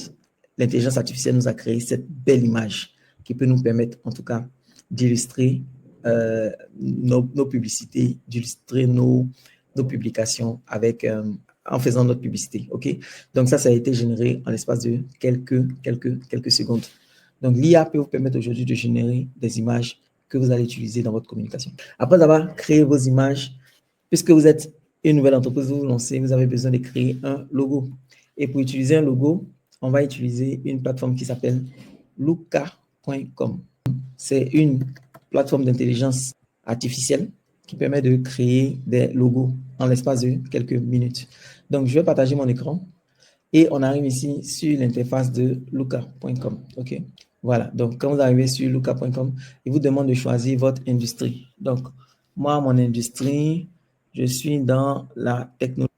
l'intelligence artificielle nous a créé cette belle image qui peut nous permettre, en tout cas, d'illustrer nos publicités, d'illustrer nos publications en faisant notre publicité. OK? Donc, ça a été généré en l'espace de quelques secondes. Donc, l'IA peut vous permettre aujourd'hui de générer des images que vous allez utiliser dans votre communication. Après avoir créé vos images, puisque vous êtes une nouvelle entreprise, vous vous lancez, vous avez besoin de créer un logo. Et pour utiliser un logo, on va utiliser une plateforme qui s'appelle Looka.com. C'est une plateforme d'intelligence artificielle qui permet de créer des logos en l'espace de quelques minutes. Donc, je vais partager mon écran et on arrive ici sur l'interface de Looka.com. OK? Voilà. Donc, quand vous arrivez sur Looka.com, il vous demande de choisir votre industrie. Donc, moi, mon industrie, je suis dans la technologie.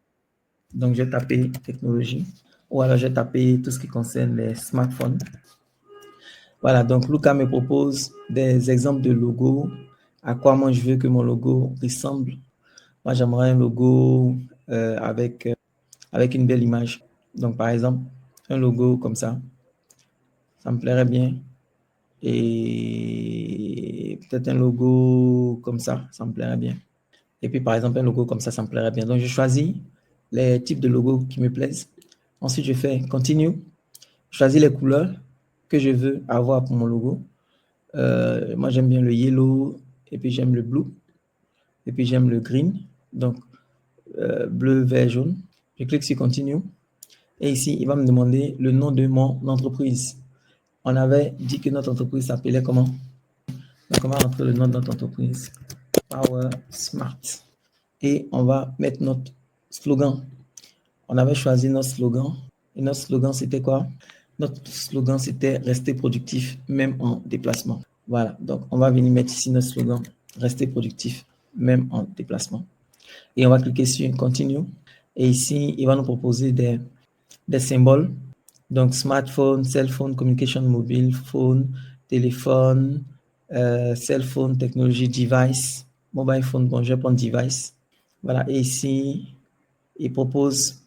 Donc, je vais taper technologie ou alors je vais taper tout ce qui concerne les smartphones. Voilà, donc Luca me propose des exemples de logos, à quoi moi je veux que mon logo ressemble. Moi, j'aimerais un logo avec une belle image. Donc, par exemple, un logo comme ça me plairait bien. Et peut-être un logo comme ça me plairait bien. Et puis, par exemple, un logo comme ça me plairait bien. Donc, je choisis les types de logos qui me plaisent. Ensuite, je fais Continue. Je choisis les couleurs que je veux avoir pour mon logo. Moi, j'aime bien le yellow, et puis j'aime le blue, et puis j'aime le green. Donc, bleu, vert, jaune. Je clique sur Continue. Et ici, il va me demander le nom de mon entreprise. On avait dit que notre entreprise s'appelait comment? Donc, on va rentrer le nom de notre entreprise. Power Smart. Et on va mettre notre slogan. On avait choisi notre slogan. Et notre slogan, c'était quoi? Notre slogan, c'était rester productif, même en déplacement. Voilà. Donc, on va venir mettre ici notre slogan, rester productif, même en déplacement. Et on va cliquer sur Continue. Et ici, il va nous proposer des symboles. Donc, smartphone, cell phone, communication mobile, phone, téléphone, cell phone, technologie, device, mobile phone. Bon, je vais prendre device. Voilà. Et ici, il propose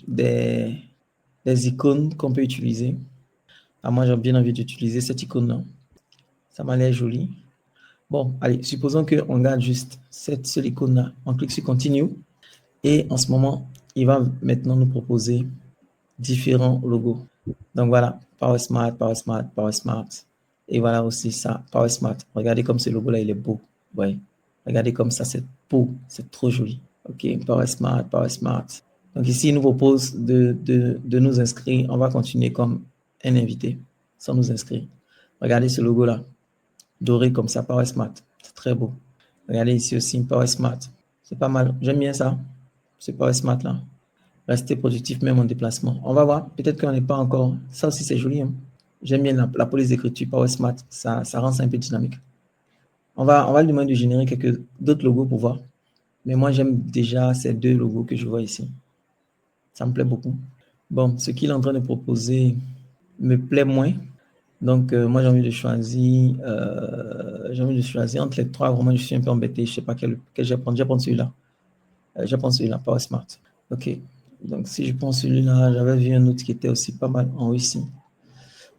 des icônes qu'on peut utiliser. Moi, j'ai bien envie d'utiliser cette icône-là. Ça m'a l'air joli. Bon, allez, supposons qu'on garde juste cette seule icône-là. On clique sur Continue. Et en ce moment, il va maintenant nous proposer différents logos. Donc voilà, Power Smart, Power Smart, Power Smart. Et voilà aussi ça, Power Smart. Regardez comme ce logo-là, il est beau. Ouais. Regardez comme ça, c'est beau. C'est trop joli. OK, Power Smart, Power Smart. Donc ici, il nous propose de nous inscrire. On va continuer comme un invité, sans nous inscrire. Regardez ce logo-là, doré comme ça, Power Smart. C'est très beau. Regardez ici aussi, Power Smart. C'est pas mal. J'aime bien ça. C'est Power Smart là. Rester productif même en déplacement. On va voir. Peut-être qu'on n'est pas encore. Ça aussi, c'est joli. Hein. J'aime bien la police d'écriture Power Smart. Ça rend ça un peu dynamique. On va lui demander de générer d'autres logos pour voir. Mais moi, j'aime déjà ces deux logos que je vois ici. Ça me plaît beaucoup. Bon, ce qu'il est en train de proposer me plaît moins. Donc, moi, j'ai envie de choisir. Entre les trois. Vraiment, je suis un peu embêté. Je ne sais pas quel je vais prendre. Je vais prendre celui-là. Je vais prendre celui-là, Power Smart. OK. Donc, si je prends celui-là, j'avais vu un autre qui était aussi pas mal en Russie.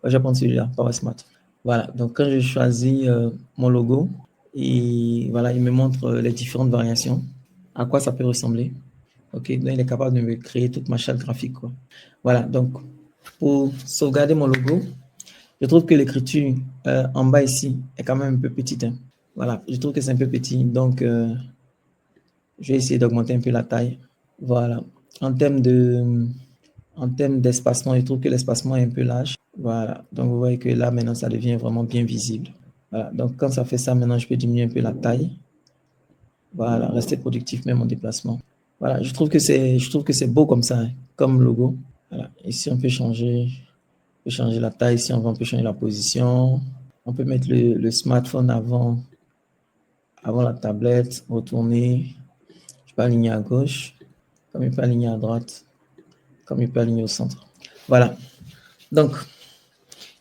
Je vais prendre celui-là, Power Smart. Voilà. Donc, quand je choisis mon logo, et voilà, il me montre les différentes variations, à quoi ça peut ressembler. OK. Donc, il est capable de me créer toute ma charte graphique, quoi. Voilà. Donc, pour sauvegarder mon logo, je trouve que l'écriture en bas ici est quand même un peu petite. Hein. Voilà. Je trouve que c'est un peu petit. Donc, je vais essayer d'augmenter un peu la taille. Voilà. En termes d'espacement, je trouve que l'espacement est un peu large. Voilà. Donc, vous voyez que là, maintenant, ça devient vraiment bien visible. Voilà. Donc, quand ça fait ça, maintenant, je peux diminuer un peu la taille. Voilà. Rester productif même en déplacement. Voilà. Je trouve que c'est beau comme ça, hein, comme logo. Voilà. Ici, on peut changer la taille. Si on veut, on peut changer la position. On peut mettre le smartphone avant la tablette, retourner. Je peux aligner à gauche, comme il peut aligner à droite, comme il peut aligner au centre. Voilà. Donc,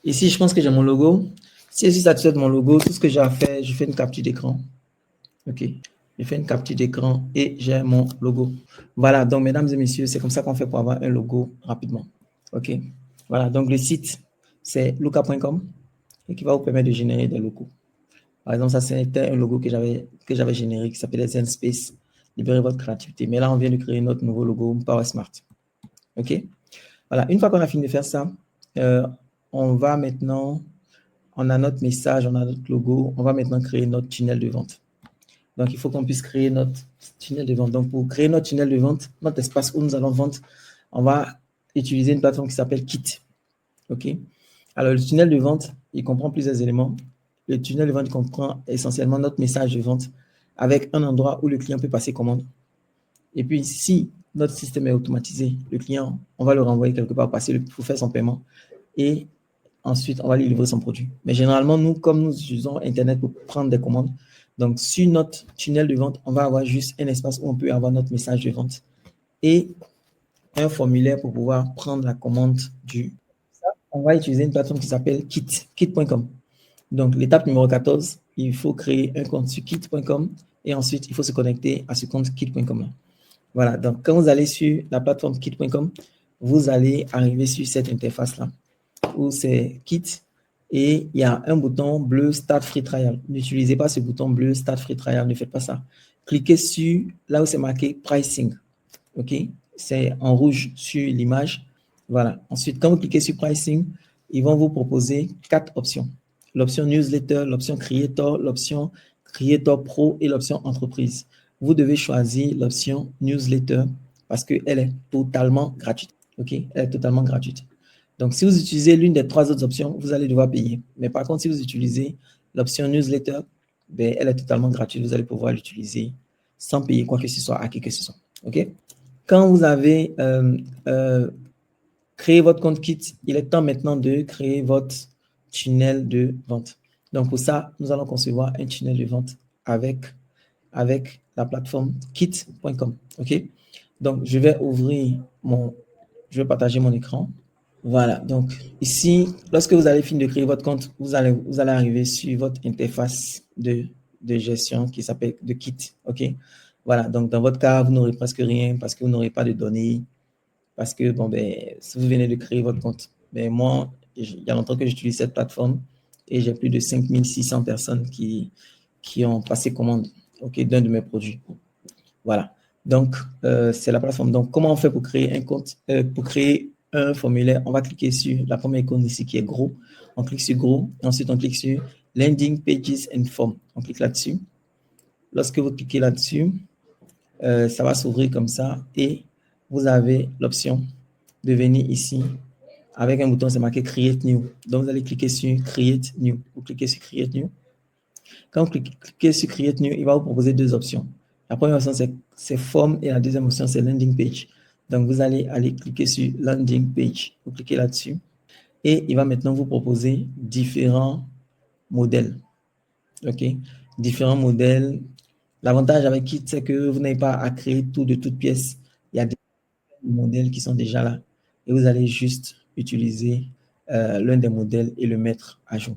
ici, je pense que j'ai mon logo. Si je suis satisfait de mon logo, tout ce que j'ai à faire, je fais une capture d'écran. OK. Je fais une capture d'écran et j'ai mon logo. Voilà. Donc, mesdames et messieurs, c'est comme ça qu'on fait pour avoir un logo rapidement. OK. Voilà. Donc, le site, c'est luca.com et qui va vous permettre de générer des logos. Par exemple, ça, c'était un logo que j'avais généré qui s'appelait ZenSpace. Libérez votre créativité. Mais là, on vient de créer notre nouveau logo Power Smart. OK. Voilà. Une fois qu'on a fini de faire ça, on va maintenant, on a notre message, on a notre logo, on va maintenant créer notre tunnel de vente. Donc, il faut qu'on puisse créer notre tunnel de vente. Donc, pour créer notre tunnel de vente, notre espace où nous allons vendre, on va utiliser une plateforme qui s'appelle Kit. OK? Alors, le tunnel de vente, il comprend plusieurs éléments. Le tunnel de vente comprend essentiellement notre message de vente avec un endroit où le client peut passer commande. Et puis, si notre système est automatisé, le client, on va le renvoyer quelque part pour faire son paiement. Et ensuite, on va lui livrer son produit. Mais généralement, nous, comme nous utilisons Internet pour prendre des commandes, donc sur notre tunnel de vente, on va avoir juste un espace où on peut avoir notre message de vente et un formulaire pour pouvoir prendre la commande du. On va utiliser une plateforme qui s'appelle kit.com. Donc, l'étape numéro 14, il faut créer un compte sur kit.com et ensuite, il faut se connecter à ce compte kit.com. Voilà, donc quand vous allez sur la plateforme kit.com, vous allez arriver sur cette interface-là où c'est Kit et il y a un bouton bleu Start Free Trial. N'utilisez pas ce bouton bleu Start Free Trial, ne faites pas ça. Cliquez sur là où c'est marqué Pricing. OK? C'est en rouge sur l'image. Voilà. Ensuite, quand vous cliquez sur Pricing, ils vont vous proposer 4 options. L'option Newsletter, l'option Creator, l'option Creator Pro et l'option Entreprise. Vous devez choisir l'option Newsletter parce qu'elle est totalement gratuite. OK? Elle est totalement gratuite. Donc, si vous utilisez l'une des 3 autres options, vous allez devoir payer. Mais par contre, si vous utilisez l'option Newsletter, ben, elle est totalement gratuite. Vous allez pouvoir l'utiliser sans payer quoi que ce soit à qui que ce soit. OK? Quand vous avez créé votre compte Kit, il est temps maintenant de créer votre tunnel de vente. Donc, pour ça, nous allons concevoir un tunnel de vente avec la plateforme kit.com. OK? Donc, je vais partager mon écran. Voilà, donc ici, lorsque vous allez finir de créer votre compte, vous allez arriver sur votre interface de gestion qui s'appelle de Kit. OK? Voilà, donc dans votre cas, vous n'aurez presque rien parce que vous n'aurez pas de données, parce que, bon, ben, si vous venez de créer votre compte, ben, moi, il y a longtemps que j'utilise cette plateforme et j'ai plus de 5600 personnes qui qui ont passé commande, OK, d'un de mes produits. Voilà. Donc, c'est la plateforme. Donc, comment on fait pour créer un compte, pour créer un formulaire? On va cliquer sur la première icône ici qui est gros. On clique sur gros et ensuite on clique sur Landing Pages and Form. On clique là-dessus. Lorsque vous cliquez là-dessus, ça va s'ouvrir comme ça et vous avez l'option de venir ici avec un bouton, c'est marqué Create New. Donc, vous allez cliquer sur Create New. Vous cliquez sur Create New. Quand vous cliquez sur Create New, il va vous proposer deux options. La première option, c'est Form et la deuxième option, c'est Landing Page. Donc, vous allez aller cliquer sur Landing Page. Vous cliquez là-dessus et il va maintenant vous proposer différents modèles. OK? Différents modèles. L'avantage avec Kit, c'est que vous n'avez pas à créer tout de toutes pièces. Il y a des modèles qui sont déjà là et vous allez juste utiliser l'un des modèles et le mettre à jour.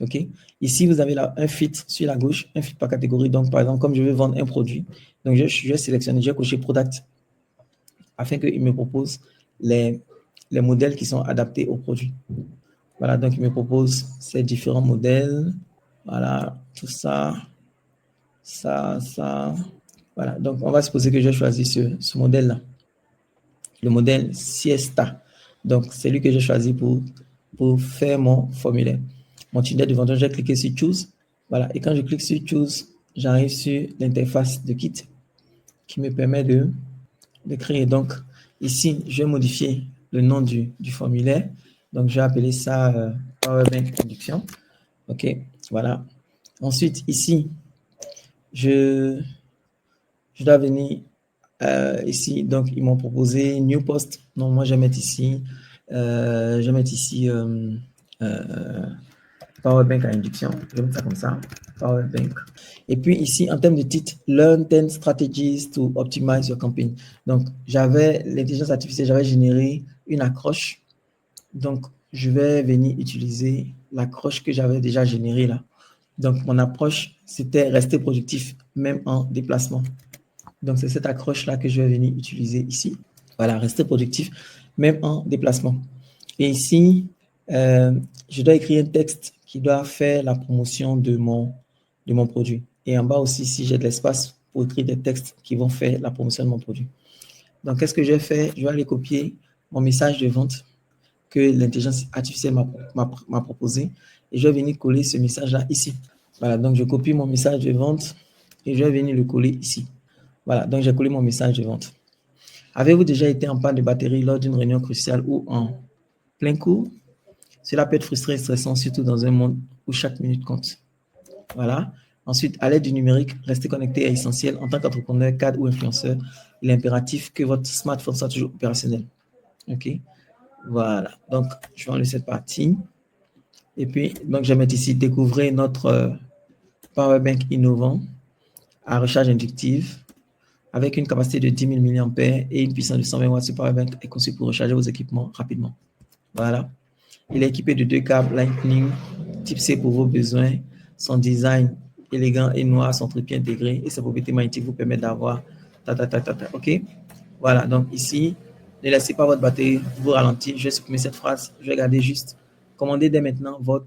OK? Ici, vous avez là un fit sur la gauche, un fit par catégorie. Donc, par exemple, comme je veux vendre un produit, donc je vais sélectionner, je vais cocher Product afin qu'il me propose les modèles qui sont adaptés au produit. Voilà, donc il me propose ces différents modèles. Voilà, tout ça, ça. Voilà, donc on va supposer que je choisis ce modèle-là. Le modèle Siesta. Donc, c'est lui que j'ai choisi pour faire mon formulaire. Mon tunnel de vente, j'ai cliqué sur Choose. Voilà, et quand je clique sur Choose, j'arrive sur l'interface de Kit qui me permet de créer. Donc, ici, je vais modifier le nom du formulaire. Donc, je vais appeler ça Powerbank Induction. OK, voilà. Ensuite, ici, je dois venir ici. Donc, ils m'ont proposé New Post. Donc, moi, je vais mettre ici, Powerbank à induction. Je vais mettre ça comme ça. Powerbank. Et puis ici, en termes de titre, Learn 10 strategies to optimize your campaign. Donc, j'avais l'intelligence artificielle, j'avais généré une accroche. Donc, je vais venir utiliser l'accroche que j'avais déjà générée là. Donc, mon approche, c'était rester productif, même en déplacement. Donc, c'est cette accroche-là que je vais venir utiliser ici. Voilà, rester productif, même en déplacement. Et ici, je dois écrire un texte qui doit faire la promotion de mon produit. Et en bas aussi, si j'ai de l'espace pour écrire des textes qui vont faire la promotion de mon produit. Donc, qu'est-ce que je vais faire? Je vais aller copier mon message de vente que l'intelligence artificielle m'a proposé et je vais venir coller ce message-là ici. Voilà, donc je copie mon message de vente et je vais venir le coller ici. Voilà, donc j'ai collé mon message de vente. Avez-vous déjà été en panne de batterie lors d'une réunion cruciale ou en plein cours? Cela peut être frustrant et stressant, surtout dans un monde où chaque minute compte. Voilà. Ensuite, à l'aide du numérique, rester connecté est essentiel. En tant qu'entrepreneur, cadre ou influenceur, il est impératif que votre smartphone soit toujours opérationnel. OK? Voilà. Donc, je vais enlever cette partie. Et puis, donc, je vais mettre ici, découvrez notre Powerbank innovant à recharge inductive avec une capacité de 10 000 mAh et une puissance de 120 watts. Ce Powerbank est conçu pour recharger vos équipements rapidement. Voilà. Il est équipé de 2 câbles Lightning type C pour vos besoins. Son design élégant et noir sont très bien intégrés et sa propriété magnétique vous permet d'avoir OK? Voilà, donc ici, ne laissez pas votre batterie vous ralentir. Je vais supprimer cette phrase. Je vais garder juste. Commandez dès maintenant votre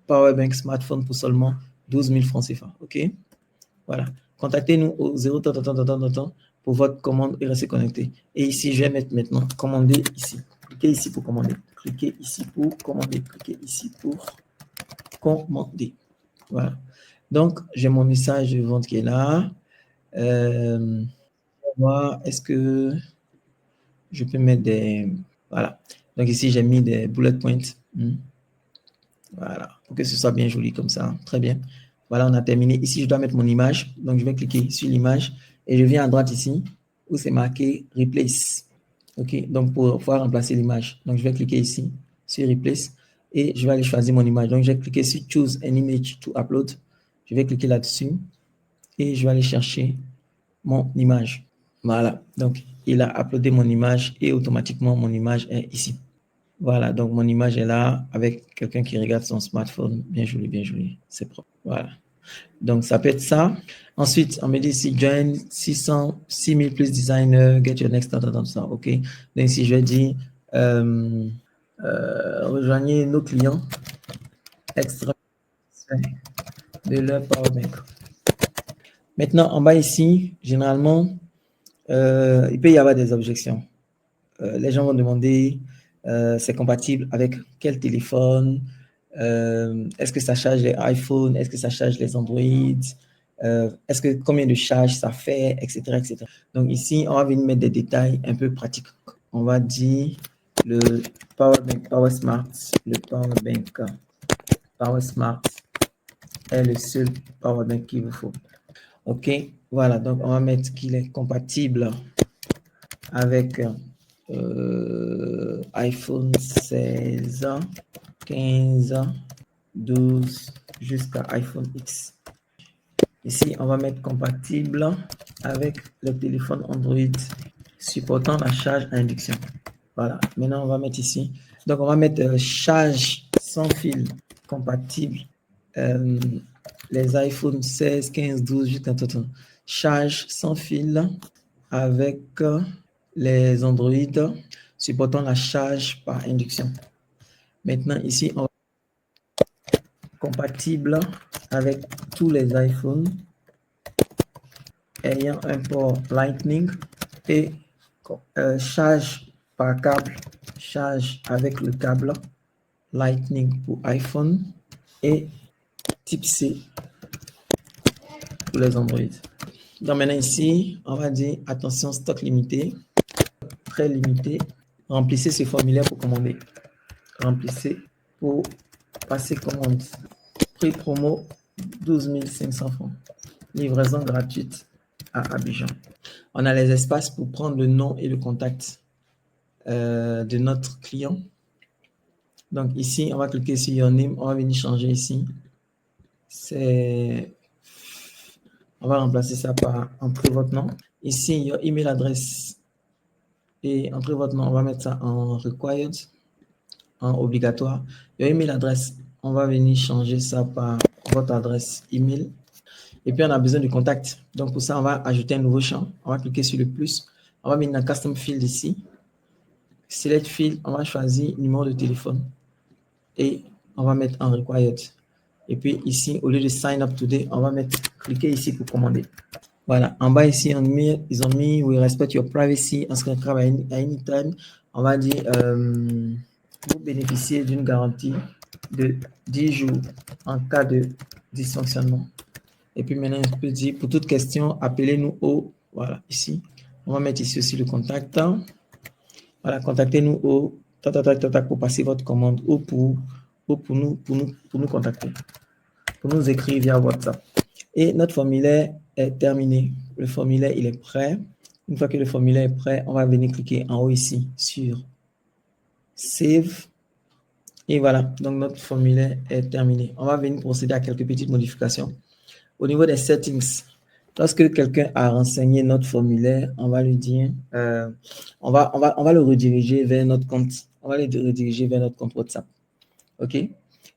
Powerbank smartphone pour seulement 12 000 francs CFA. OK? Voilà. Contactez-nous au 0 pour votre commande et restez connecté. Et ici, je vais mettre maintenant commander ici. Cliquez ici pour commander. Cliquez ici pour commander. Cliquez ici pour commander. Voilà. Donc, j'ai mon message de vente qui est là. Voir, est-ce que je peux mettre des... Voilà. Donc ici, j'ai mis des bullet points. Voilà. Pour que ce soit bien joli comme ça. Très bien. Voilà, on a terminé. Ici, je dois mettre mon image. Donc, je vais cliquer sur l'image et je viens à droite ici où c'est marqué Replace. OK, donc pour pouvoir remplacer l'image. Donc, je vais cliquer ici sur Replace et je vais aller choisir mon image. Donc, je vais cliquer sur Choose an image to upload. Je vais cliquer là-dessus et je vais aller chercher mon image. Voilà, donc il a uploadé mon image et automatiquement mon image est ici. Voilà, donc mon image est là avec quelqu'un qui regarde son smartphone. Bien joli, c'est propre. Voilà. Donc, ça peut être ça. Ensuite, on me dit ici, join 600, 6000 plus designers, get your next dans ça. OK. Donc, ici, je vais dire, rejoignez nos clients extra de leur powerbank. Maintenant, en bas ici, généralement, il peut y avoir des objections. Les gens vont demander, c'est compatible avec quel téléphone? Est-ce que ça charge les iPhones? Est-ce que ça charge les Android? Est-ce que combien de charges ça fait, etc., etc. Donc ici, on va venir mettre des détails un peu pratiques. On va dire le powerbank PowerSmart, le powerbank PowerSmart est le seul powerbank qu'il vous faut. OK, voilà, donc on va mettre qu'il est compatible avec iPhone 16, 15, 12 jusqu'à iPhone X. Ici, on va mettre compatible avec le téléphone Android supportant la charge à induction. Voilà, maintenant on va mettre ici. Donc on va mettre charge sans fil compatible. Les iPhone 16, 15, 12 jusqu'à tout. Charge sans fil avec les Android supportant la charge par induction. Maintenant, ici, on va compatible avec tous les iPhones ayant un port Lightning et charge par câble, charge avec le câble Lightning pour iPhone et type C pour les Android. Donc maintenant ici, on va dire attention, stock limité, très limité. Remplissez ce formulaire pour commander. Remplissez pour passer commande. Prix promo 12 500 francs. Livraison gratuite à Abidjan. On a les espaces pour prendre le nom et le contact de notre client. Donc ici, on va cliquer sur Your Name. On va venir changer ici. On va remplacer ça par entrer votre nom. Ici, your email adresse et entrer votre nom. On va mettre ça en required, en obligatoire. Your email adresse, on va venir changer ça par votre adresse email. Et puis, on a besoin du contact. Donc, pour ça, on va ajouter un nouveau champ. On va cliquer sur le plus. On va venir dans Custom Field ici. Select Field, on va choisir numéro de téléphone. Et on va mettre en required. Et puis ici, au lieu de sign up today, on va mettre, cliquer ici pour commander. Voilà, en bas ici, ils ont mis we respect your privacy, inscription à anytime. On va dire, vous bénéficiez d'une garantie de 10 jours en cas de dysfonctionnement. Et puis maintenant, on peut dire, pour toute question, appelez-nous au, voilà, ici. On va mettre ici aussi le contact. Voilà, contactez-nous au, pour passer votre commande ou pour nous contacter, pour nous écrire via WhatsApp. Et notre formulaire est terminé. Le formulaire, il est prêt. Une fois que le formulaire est prêt, on va venir cliquer en haut ici sur Save. Et voilà, donc notre formulaire est terminé. On va venir procéder à quelques petites modifications. Au niveau des settings, lorsque quelqu'un a renseigné notre formulaire, on va lui dire, on va le rediriger vers notre compte. On va le rediriger vers notre compte WhatsApp. OK?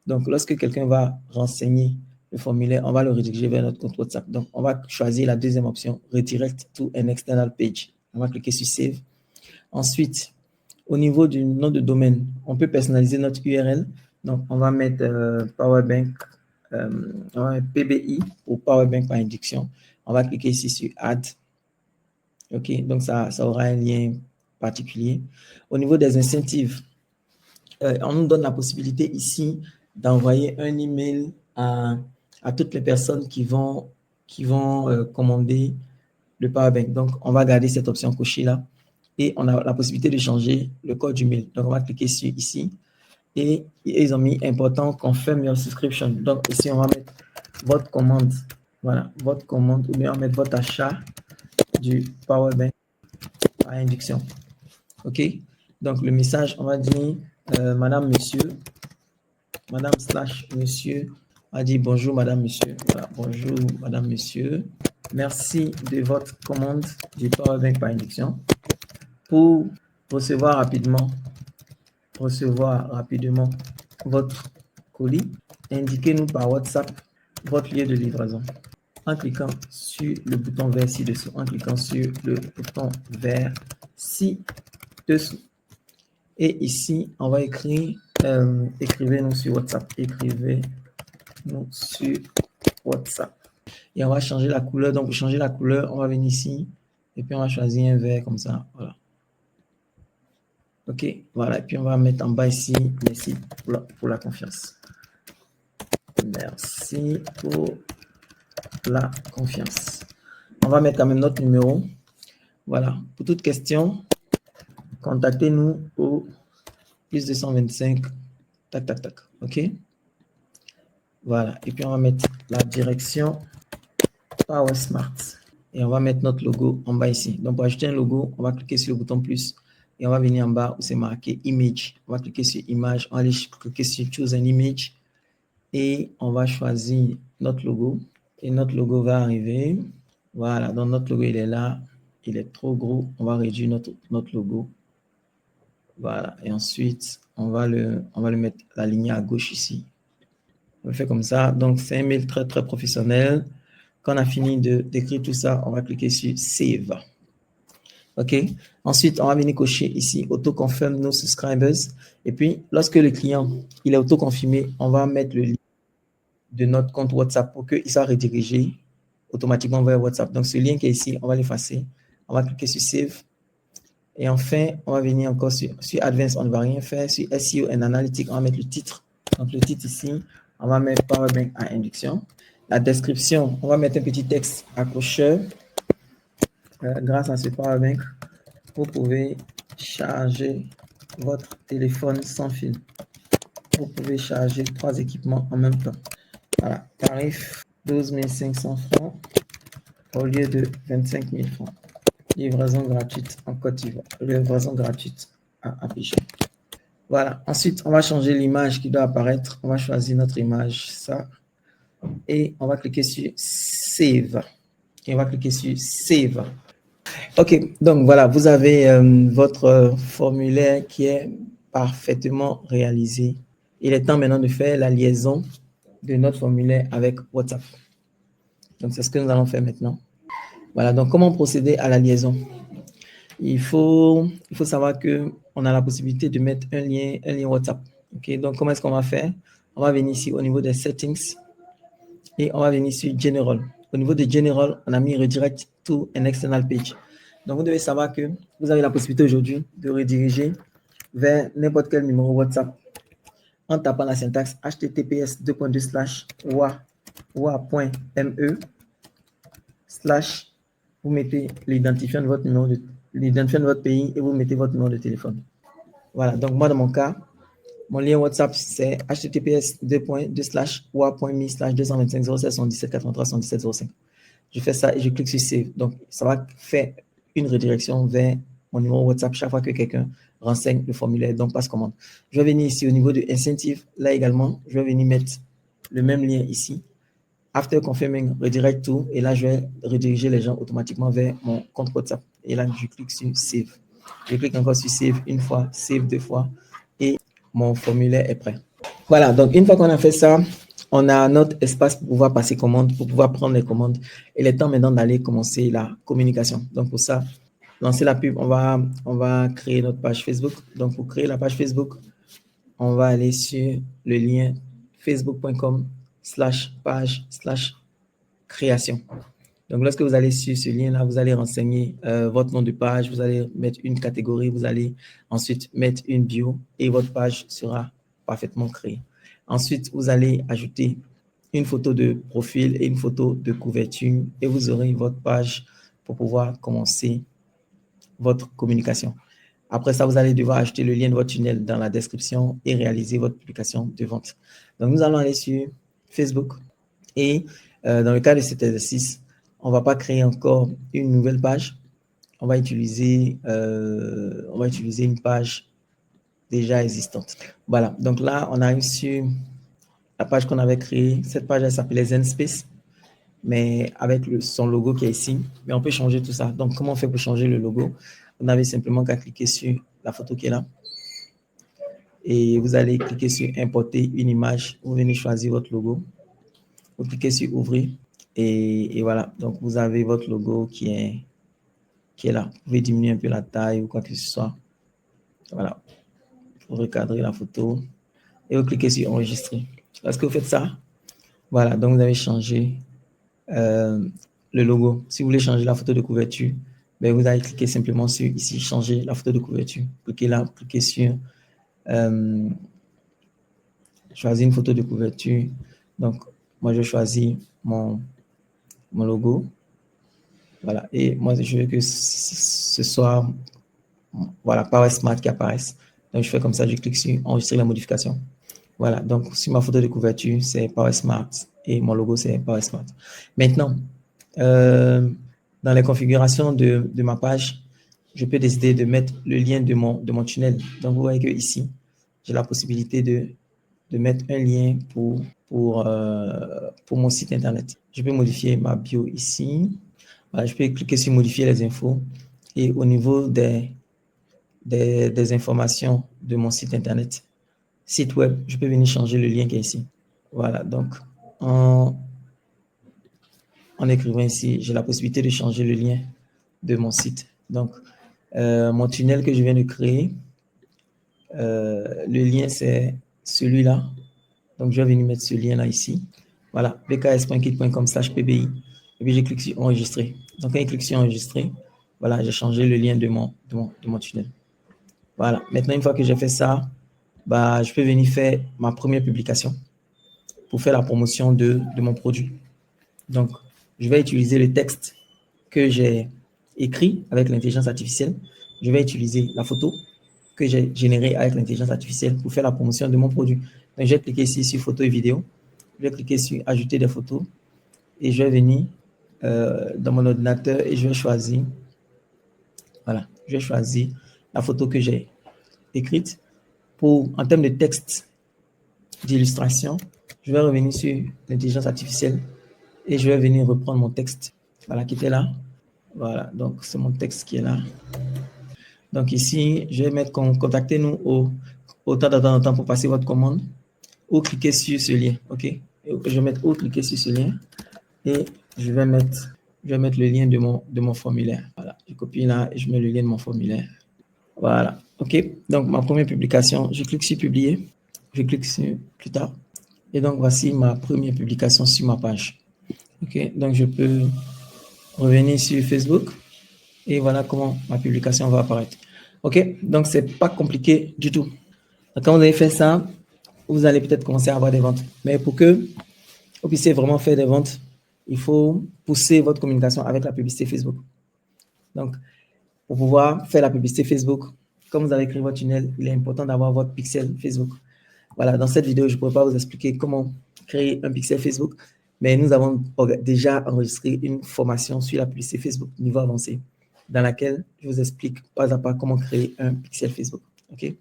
Donc, lorsque quelqu'un va renseigner le formulaire, on va le rediriger vers notre compte WhatsApp. Donc, on va choisir la deuxième option, Redirect to an external page. On va cliquer sur Save. Ensuite, au niveau du nom de domaine, on peut personnaliser notre URL. Donc, on va mettre Powerbank, on va mettre PBI ou Powerbank par induction. On va cliquer ici sur Add. OK, donc ça aura un lien particulier. Au niveau des incentives, on nous donne la possibilité ici d'envoyer un email à toutes les personnes qui vont commander le Powerbank. Donc, on va garder cette option cochée là et on a la possibilité de changer le code du mail. Donc, on va cliquer sur ici et ils ont mis important, confirm your subscription. Donc, ici, on va mettre votre commande. Voilà, votre commande ou bien on va mettre votre achat du Powerbank à induction. OK? Donc, le message, on va dire Madame, Monsieur, Madame / Monsieur, on va dire bonjour Madame, Monsieur. Voilà, bonjour Madame, Monsieur. Merci de votre commande du Powerbank par induction. Pour recevoir rapidement votre colis, indiquez-nous par WhatsApp votre lieu de livraison. En cliquant sur le bouton vert ci-dessous, Et ici, on va écrire, écrivez-nous sur WhatsApp. Écrivez-nous sur WhatsApp. Et on va changer la couleur. Donc, pour changer la couleur, on va venir ici. Et puis, on va choisir un vert comme ça. Voilà. OK. Voilà. Et puis, on va mettre en bas ici. Merci pour la confiance. Merci pour la confiance. On va mettre quand même notre numéro. Voilà. Pour toute question, contactez-nous au plus 225. Tac, tac, tac. OK. Voilà. Et puis, on va mettre la direction PowerSmart. Et on va mettre notre logo en bas ici. Donc, pour ajouter un logo, on va cliquer sur le bouton plus et on va venir en bas où c'est marqué Image. On va cliquer sur Image. On va aller cliquer sur Choose an Image et on va choisir notre logo. Et notre logo va arriver. Voilà. Donc, notre logo, il est là. Il est trop gros. On va réduire notre logo. Voilà. Et ensuite, on va le mettre la ligne à gauche ici. On le fait comme ça. Donc, c'est un mail très, très professionnel. Quand on a fini d'écrire tout ça, on va cliquer sur Save. OK. Ensuite, on va venir cocher ici Auto-confirm no subscribers. Et puis, lorsque le client il est auto-confirmé, on va mettre le lien de notre compte WhatsApp pour qu'il soit redirigé automatiquement vers WhatsApp. Donc, ce lien qui est ici, on va l'effacer. On va cliquer sur Save. Et enfin, on va venir encore sur Advanced, on ne va rien faire. Sur SEO and Analytics, on va mettre le titre. Donc, le titre ici, on va mettre Powerbank à induction. La description, on va mettre un petit texte accrocheur. Grâce à ce Powerbank, vous pouvez charger votre téléphone sans fil. Vous pouvez charger 3 équipements en même temps. Voilà, tarif 12 500 francs au lieu de 25 000 francs. Livraison gratuite en Côte d'Ivoire. Livraison gratuite à afficher. Voilà, ensuite, on va changer l'image qui doit apparaître. On va choisir notre image, ça. Et on va cliquer sur Save. Et on va cliquer sur Save. OK, donc voilà, vous avez votre formulaire qui est parfaitement réalisé. Il est temps maintenant de faire la liaison de notre formulaire avec WhatsApp. Donc, c'est ce que nous allons faire maintenant. Voilà, donc comment procéder à la liaison? Il faut savoir qu'on a la possibilité de mettre un lien WhatsApp. OK, donc comment est-ce qu'on va faire? On va venir ici au niveau des settings et on va venir sur General. Au niveau de General, on a mis Redirect to an external page. Donc, vous devez savoir que vous avez la possibilité aujourd'hui de rediriger vers n'importe quel numéro WhatsApp en tapant la syntaxe https://wa.me/ vous mettez l'identifiant de votre numéro l'identifiant de votre pays et vous mettez votre numéro de téléphone. Voilà, donc moi dans mon cas, mon lien WhatsApp c'est https://wa.me/225 07 77 83 77 05. Je fais ça et je clique sur Save. Donc, ça va faire une redirection vers mon numéro WhatsApp chaque fois que quelqu'un renseigne le formulaire, donc passe commande. Je vais venir ici au niveau de Incentive. Là également, je vais venir mettre le même lien ici. After confirming, redirect to. Et là, je vais rediriger les gens automatiquement vers mon compte WhatsApp. Et là, je clique sur Save. Je clique encore sur Save une fois, Save 2 fois. Et mon formulaire est prêt. Voilà, donc une fois qu'on a fait ça, on a notre espace pour pouvoir passer commande, pour pouvoir prendre les commandes. Il est temps maintenant d'aller commencer la communication. Donc pour ça, lancer la pub, on va créer notre page Facebook. Donc pour créer la page Facebook, on va aller sur le lien facebook.com/page/création. Donc lorsque vous allez sur ce lien-là, vous allez renseigner votre nom de page, vous allez mettre une catégorie, vous allez ensuite mettre une bio et votre page sera parfaitement créée. Ensuite, vous allez ajouter une photo de profil et une photo de couverture et vous aurez votre page pour pouvoir commencer votre communication. Après ça, vous allez devoir ajouter le lien de votre tunnel dans la description et réaliser votre publication de vente. Donc, nous allons aller sur Facebook et dans le cas de cet exercice, on ne va pas créer encore une nouvelle page. On va utiliser une page déjà existante. Voilà, donc là, on arrive sur la page qu'on avait créée. Cette page, elle s'appelait ZenSpace, mais avec son logo qui est ici. Mais on peut changer tout ça. Donc, comment on fait pour changer le logo? Vous n'avez simplement qu'à cliquer sur la photo qui est là. Et vous allez cliquer sur importer une image. Vous venez choisir votre logo. Vous cliquez sur ouvrir. Et voilà. Donc, vous avez votre logo qui est là. Vous pouvez diminuer un peu la taille ou quoi que ce soit. Voilà. Vous recadrez la photo. Et vous cliquez sur enregistrer. Lorsque vous faites ça, Voilà, donc vous avez changé le logo. Si vous voulez changer la photo de couverture, ben vous allez cliquer simplement sur ici, changer la photo de couverture. Cliquez là, cliquez sur choisir une photo de couverture. Donc, moi, je choisis mon logo. Voilà, et moi, je veux que ce soit voilà, Power Smart qui apparaisse. Donc, je fais comme ça, je clique sur enregistrer la modification. Voilà, donc sur ma photo de couverture, c'est Power Smart et mon logo, c'est Power Smart. Maintenant, dans les configurations de ma page, je peux décider de mettre le lien de mon tunnel. Donc, vous voyez que ici, j'ai la possibilité de mettre un lien pour mon site internet. Je peux modifier ma bio ici. Voilà, je peux cliquer sur modifier les infos et au niveau des informations de mon site internet, site web, je peux venir changer le lien qui est ici. Voilà, donc en écrivant ici, j'ai la possibilité de changer le lien de mon site. Donc, mon tunnel que je viens de créer, le lien c'est celui-là. Donc, je vais venir mettre ce lien-là ici. Voilà, bks.kit.com/pbi. Et puis, je clique sur enregistrer. Donc, quand je clique sur enregistrer, voilà, j'ai changé le lien de mon tunnel. Voilà, maintenant, une fois que j'ai fait ça, bah, je peux venir faire ma première publication pour faire la promotion de mon produit. Donc, je vais utiliser le texte que j'ai écrit avec l'intelligence artificielle. Je vais utiliser la photo que j'ai générée avec l'intelligence artificielle pour faire la promotion de mon produit. Donc, je vais cliquer ici sur photo et vidéo. Je vais cliquer sur ajouter des photos et je vais venir dans mon ordinateur et je vais choisir, voilà, je vais choisir la photo que j'ai écrite. En termes de texte d'illustration, je vais revenir sur l'intelligence artificielle et je vais venir reprendre mon texte, voilà, qui était là. Voilà, donc c'est mon texte qui est là. Donc ici, je vais mettre contactez-nous au temps temps pour passer votre commande ou cliquer sur ce lien, ok? Je vais mettre ou cliquer sur ce lien et je vais mettre le lien de mon formulaire. Voilà, je copie là et je mets le lien de mon formulaire. Voilà, ok. Donc ma première publication, je clique sur publier, je clique sur plus tard et donc voici ma première publication sur ma page. Ok, donc je peux revenir sur Facebook et voilà comment ma publication va apparaître. Ok, donc c'est pas compliqué du tout. Donc, quand vous avez fait ça, vous allez peut-être commencer à avoir des ventes. Mais pour que vous puissiez vraiment faire des ventes, il faut pousser votre communication avec la publicité Facebook. Donc, pour pouvoir faire la publicité Facebook, comme vous avez créé votre tunnel, il est important d'avoir votre pixel Facebook. Voilà, dans cette vidéo, je ne pourrais pas vous expliquer comment créer un pixel Facebook, mais nous avons déjà enregistré une formation sur la publicité Facebook niveau avancé, dans laquelle je vous explique pas à pas comment créer un pixel Facebook. OK?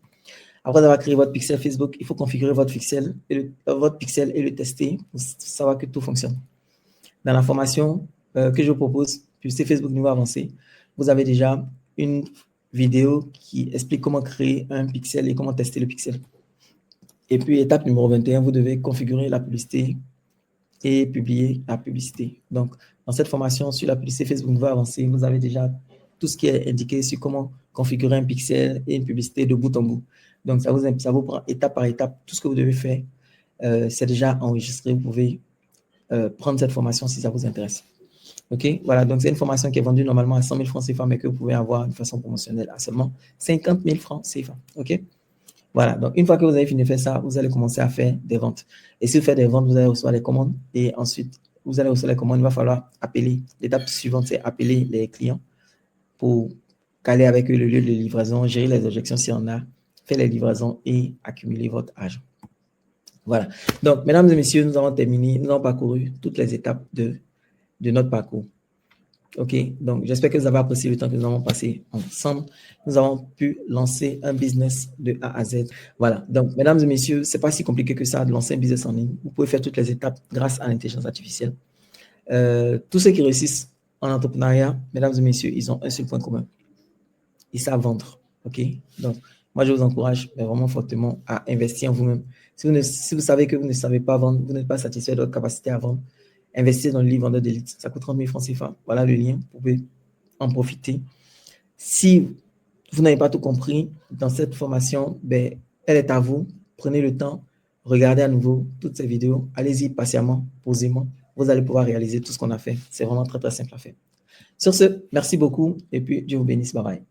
Après avoir créé votre pixel Facebook, il faut configurer votre pixel et le tester pour savoir que tout fonctionne. Dans la formation que je vous propose, publicité Facebook niveau avancé, vous avez déjà une vidéo qui explique comment créer un pixel et comment tester le pixel. Et puis, étape numéro 21, vous devez configurer la publicité et publier la publicité. Donc, dans cette formation sur la publicité Facebook niveau avancé, vous avez déjà tout ce qui est indiqué sur comment configurer un pixel et une publicité de bout en bout. Donc, ça vous prend étape par étape. Tout ce que vous devez faire, c'est déjà enregistré. Vous pouvez prendre cette formation si ça vous intéresse. OK? Voilà, donc c'est une formation qui est vendue normalement à 100 000 francs CFA, mais que vous pouvez avoir de façon promotionnelle à seulement 50 000 francs CFA. OK? Voilà, donc une fois que vous avez fini de faire ça, vous allez commencer à faire des ventes. Et si vous faites des ventes, vous allez recevoir les commandes. Et ensuite, vous allez recevoir les commandes, il va falloir appeler. L'étape suivante, c'est appeler les clients pour caler avec eux le lieu de livraison, gérer les objections s'il y en a, faire les livraisons et accumuler votre argent. Voilà. Donc, mesdames et messieurs, nous avons terminé, nous avons parcouru toutes les étapes de notre parcours. OK, donc j'espère que vous avez apprécié le temps que nous avons passé ensemble. Nous avons pu lancer un business de A à Z. Voilà, donc mesdames et messieurs, ce n'est pas si compliqué que ça de lancer un business en ligne. Vous pouvez faire toutes les étapes grâce à l'intelligence artificielle. Tous ceux qui réussissent en entrepreneuriat, mesdames et messieurs, ils ont un seul point commun. Ils savent vendre. OK, donc moi je vous encourage vraiment fortement à investir en vous-même. Si vous savez que vous ne savez pas vendre, vous n'êtes pas satisfait de votre capacité à vendre, investissez dans le livre Vendeur d'élite. Ça coûte 30 000 francs CFA. Voilà le lien. Vous pouvez en profiter. Si vous n'avez pas tout compris dans cette formation, elle est à vous. Prenez le temps regardez à nouveau toutes ces vidéos. Allez-y patiemment, posément. Vous allez pouvoir réaliser tout ce qu'on a fait. C'est vraiment très, très simple à faire. Sur ce, merci beaucoup et puis Dieu vous bénisse. Bye bye.